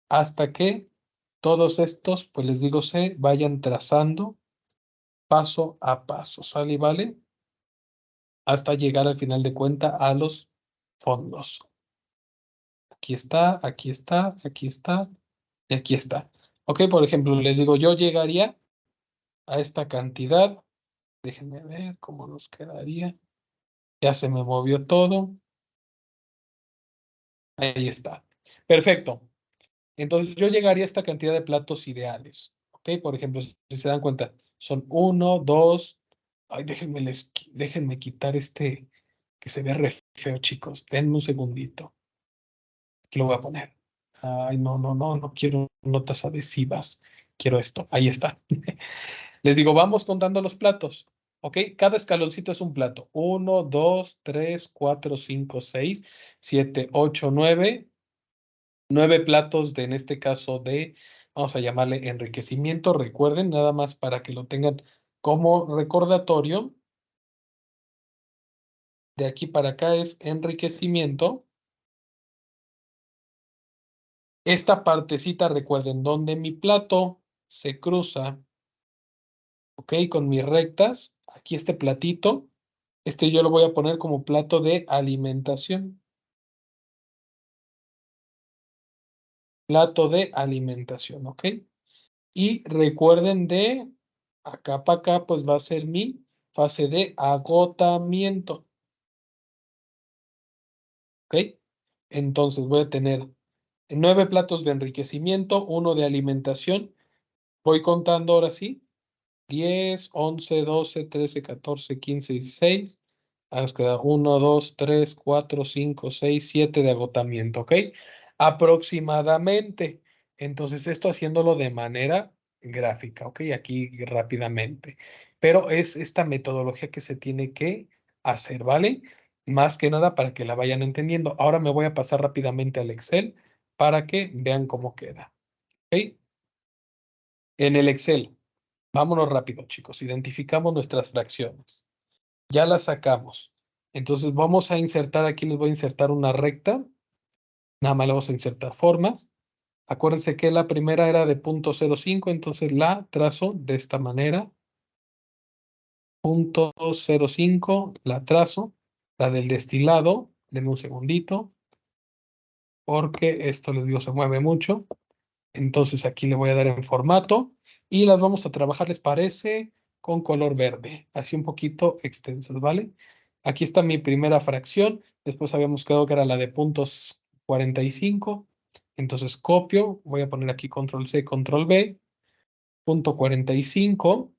hasta que todos estos, pues les digo, se vayan trazando paso a paso, ¿sale y vale? Hasta llegar al final de cuenta a los fondos. Aquí está, aquí está, aquí está y aquí está. Ok, por ejemplo, les digo, yo llegaría a esta cantidad. Déjenme ver cómo nos quedaría. Ya se me movió todo. Ahí está. Perfecto. Entonces yo llegaría a esta cantidad de platos ideales. ¿Ok? Por ejemplo, si se dan cuenta, son uno, dos. Ay, déjenme quitar este que se ve re feo, chicos. Denme un segundito. Aquí lo voy a poner. Ay, no quiero notas adhesivas. Quiero esto. Ahí está. Les digo, vamos contando los platos. ¿Ok? Cada escaloncito es un plato. Uno, dos, tres, cuatro, cinco, seis, siete, ocho, nueve. 9 platos de, en este caso, de Vamos a llamarle enriquecimiento. Recuerden, nada más para que lo tengan como recordatorio. De aquí para acá es enriquecimiento. Esta partecita, recuerden, donde mi plato se cruza, ok, con mis rectas, aquí este platito, este yo lo voy a poner como plato de alimentación. Plato de alimentación, ok. Y recuerden de acá para acá, pues va a ser mi fase de agotamiento, ok. Entonces voy a tener 9 platos de enriquecimiento, uno de alimentación. Voy contando ahora sí. 10, 11, 12, 13, 14, 15, 16. Ahí nos queda 1, 2, 3, 4, 5, 6, 7 de agotamiento, ¿ok? Aproximadamente. Entonces, esto haciéndolo de manera gráfica, ¿ok? Aquí rápidamente. Pero es esta metodología que se tiene que hacer, ¿vale? Más que nada para que la vayan entendiendo. Ahora me voy a pasar rápidamente al Excel para que vean cómo queda, ¿ok? En el Excel. Vámonos rápido, chicos. Identificamos nuestras fracciones. Ya las sacamos. Entonces vamos a insertar, aquí les voy a insertar una recta. Nada más le vamos a insertar formas. Acuérdense que la primera era de 0.05, entonces la trazo de esta manera. 0.05, la trazo. La del destilado, denme un segundito, porque esto les digo se mueve mucho. Entonces aquí le voy a dar en formato y las vamos a trabajar, ¿les parece? Con color verde, así un poquito extensas, ¿vale? Aquí está mi primera fracción, después habíamos quedado que era la de puntos 45, entonces copio, voy a poner aquí control C, control V, punto 45,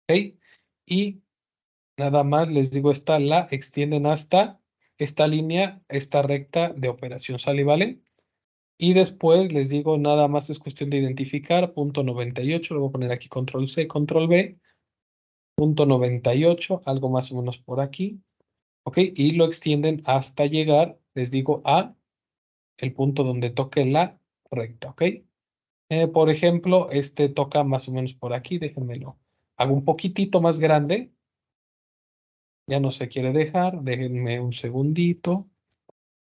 ¿ok? Y nada más les digo, esta la extienden hasta esta línea, esta recta de operación, ¿sale? ¿Vale? Y después les digo, nada más es cuestión de identificar, punto 98, lo voy a poner aquí control C, control V, punto 98, algo más o menos por aquí, ¿ok? Y lo extienden hasta llegar, les digo, a el punto donde toque la recta, ¿ok? Por ejemplo, este toca más o menos por aquí, déjenmelo. Hago un poquitito más grande, ya no se quiere dejar, déjenme un segundito.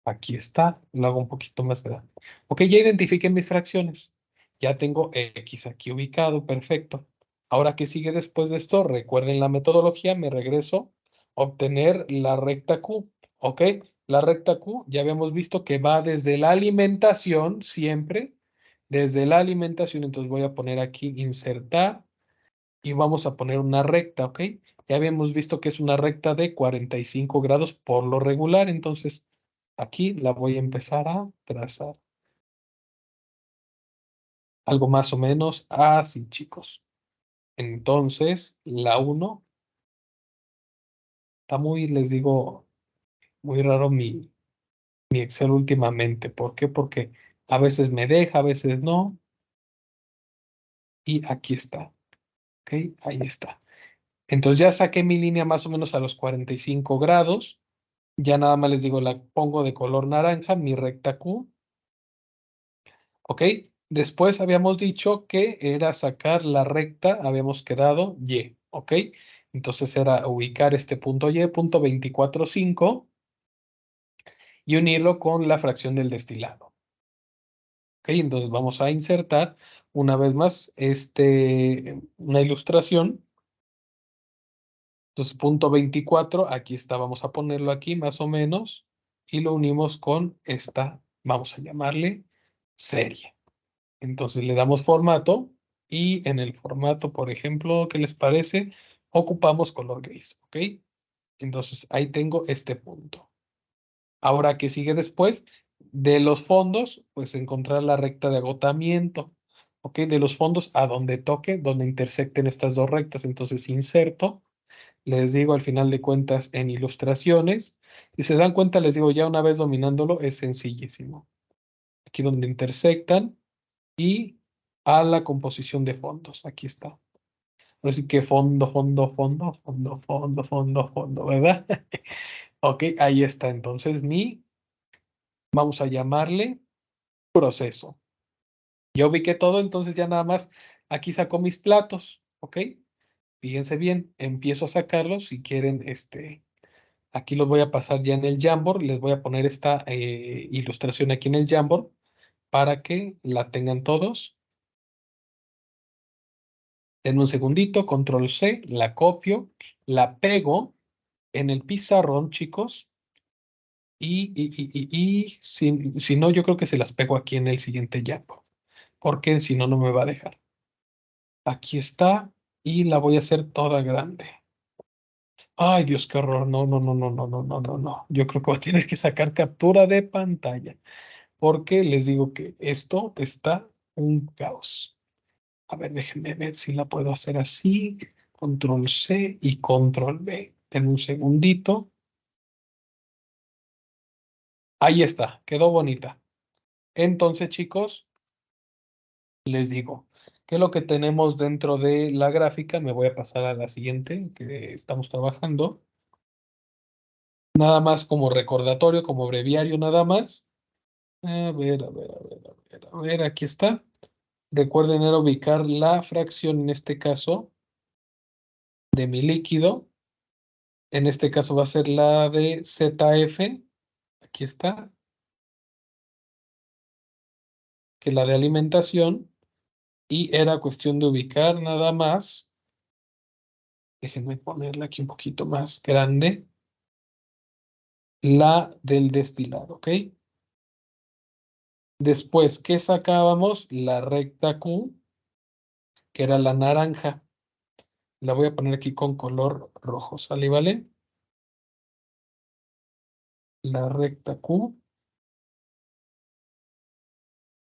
Aquí está, lo hago un poquito más grande. Ok, ya identifiqué mis fracciones. Ya tengo X aquí ubicado, perfecto. Ahora, ¿qué sigue después de esto? Recuerden la metodología, me regreso a obtener la recta Q. Ok, la recta Q ya habíamos visto que va desde la alimentación, siempre, desde la alimentación. Entonces voy a poner aquí insertar y vamos a poner una recta, ¿ok? Ya habíamos visto que es una recta de 45 grados por lo regular, entonces aquí la voy a empezar a trazar. Algo más o menos así, chicos. Entonces, la uno está muy, les digo, muy raro mi Excel últimamente. ¿Por qué? Porque a veces me deja, a veces no. Y aquí está, ¿ok? Ahí está. Entonces ya saqué mi línea más o menos a los 45 grados. Ya nada más les digo, la pongo de color naranja, mi recta Q, ¿ok? Después habíamos dicho que era sacar la recta, habíamos quedado Y, ¿ok? Entonces era ubicar este punto Y, punto 24,5 y unirlo con la fracción del destilado, ¿ok? Entonces vamos a insertar una vez más una ilustración. Entonces punto 24, aquí está, vamos a ponerlo aquí más o menos y lo unimos con esta, vamos a llamarle serie. Entonces le damos formato y en el formato, por ejemplo, ¿qué les parece? Ocupamos color gris, ¿ok? Entonces ahí tengo este punto. Ahora, ¿qué sigue después? De los fondos, pues encontrar la recta de agotamiento, ¿ok? De los fondos a donde toque, donde intersecten estas dos rectas. Entonces inserto, les digo al final de cuentas en ilustraciones. Y se dan cuenta, les digo, ya una vez dominándolo, es sencillísimo. Aquí donde intersectan y a la composición de fondos. Aquí está. Así que fondo, fondo, fondo, fondo, fondo, fondo, fondo, ¿verdad? Ok, ahí está. Entonces, vamos a llamarle proceso. Ya ubiqué todo, entonces ya nada más aquí saco mis platos, ¿ok? Fíjense bien, empiezo a sacarlos. Si quieren, aquí los voy a pasar ya en el Jamboard. Les voy a poner esta ilustración aquí en el Jamboard para que la tengan todos. En un segundito, control C, la copio, la pego en el pizarrón, chicos. Y si no, yo creo que se las pego aquí en el siguiente Jamboard, porque si no, no me va a dejar. Aquí está y la voy a hacer toda grande. Ay, Dios, qué horror. No, no, no, no, no, no, no, no, no. Yo creo que voy a tener que sacar captura de pantalla, porque les digo que esto está un caos. A ver, déjenme ver si la puedo hacer así. Control C y control V. En un segundito. Ahí está, quedó bonita. Entonces, chicos, les digo que lo que tenemos dentro de la gráfica, me voy a pasar a la siguiente que estamos trabajando. Nada más como recordatorio, como breviario, nada más. A ver, a ver, a ver, a ver, a ver, aquí está. Recuerden era ubicar la fracción, en este caso, de mi líquido. En este caso va a ser la de ZF. Aquí está. Que es la de alimentación. Y era cuestión de ubicar nada más. Déjenme ponerla aquí un poquito más grande. La del destilado, ¿ok? Después, ¿qué sacábamos? La recta Q, que era la naranja. La voy a poner aquí con color rojo, ¿sale? ¿Vale? La recta Q.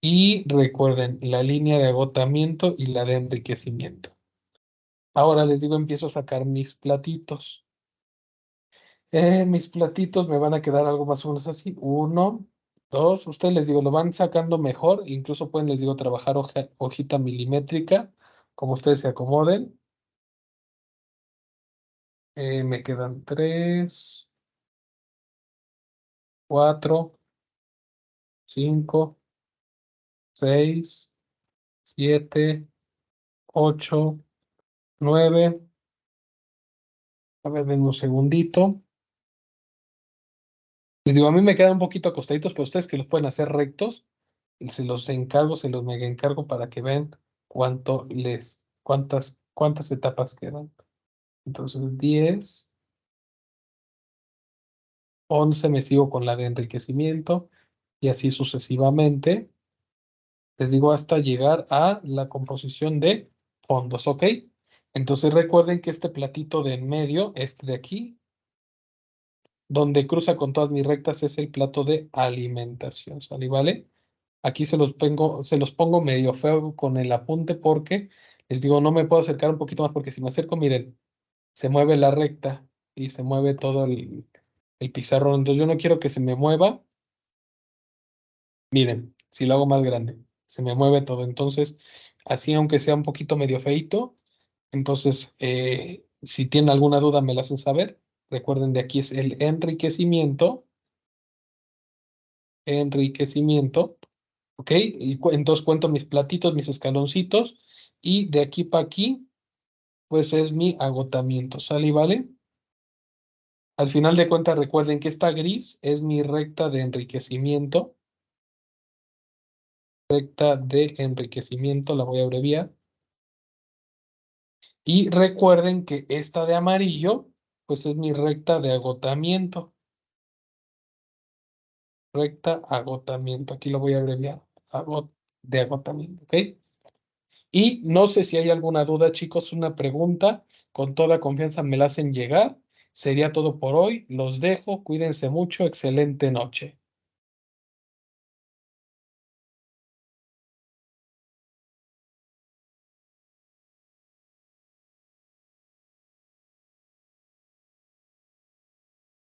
Y recuerden, la línea de agotamiento y la de enriquecimiento. Ahora les digo, empiezo a sacar mis platitos. Mis platitos me van a quedar algo más o menos así. Uno, dos. Ustedes les digo, lo van sacando mejor. Incluso pueden, les digo, trabajar hojita milimétrica, como ustedes se acomoden. Me quedan tres, cuatro, cinco, seis, siete, ocho, nueve. A ver, denme un segundito. Les digo, a mí me quedan un poquito acostaditos, pero ustedes que los pueden hacer rectos, y se los encargo, se los mega encargo para que vean cuántas etapas quedan. Entonces, 10, 11 me sigo con la de enriquecimiento y así sucesivamente. Les digo hasta llegar a la composición de fondos, ¿ok? Entonces recuerden que este platito de en medio, este de aquí, donde cruza con todas mis rectas, es el plato de alimentación, ¿sale? ¿Vale? Aquí se los pongo medio feo con el apunte porque les digo, no me puedo acercar un poquito más porque si me acerco, miren, se mueve la recta y se mueve todo el pizarrón. Entonces yo no quiero que se me mueva. Miren, si lo hago más grande, se me mueve todo. Entonces, así aunque sea un poquito medio feito, entonces si tienen alguna duda me la hacen saber. Recuerden, de aquí es el enriquecimiento, enriquecimiento. ¿Ok? Y entonces cuento mis platitos, mis escaloncitos, y de aquí para aquí, pues es mi agotamiento, ¿sale y vale? Al final de cuentas, recuerden que esta gris es mi recta de enriquecimiento, la voy a abreviar, y recuerden que esta de amarillo, pues es mi recta de agotamiento, aquí lo voy a abreviar, de agotamiento, ¿ok? Y no sé si hay alguna duda, chicos, una pregunta. Con toda confianza me la hacen llegar. Sería todo por hoy. Los dejo. Cuídense mucho. Excelente noche.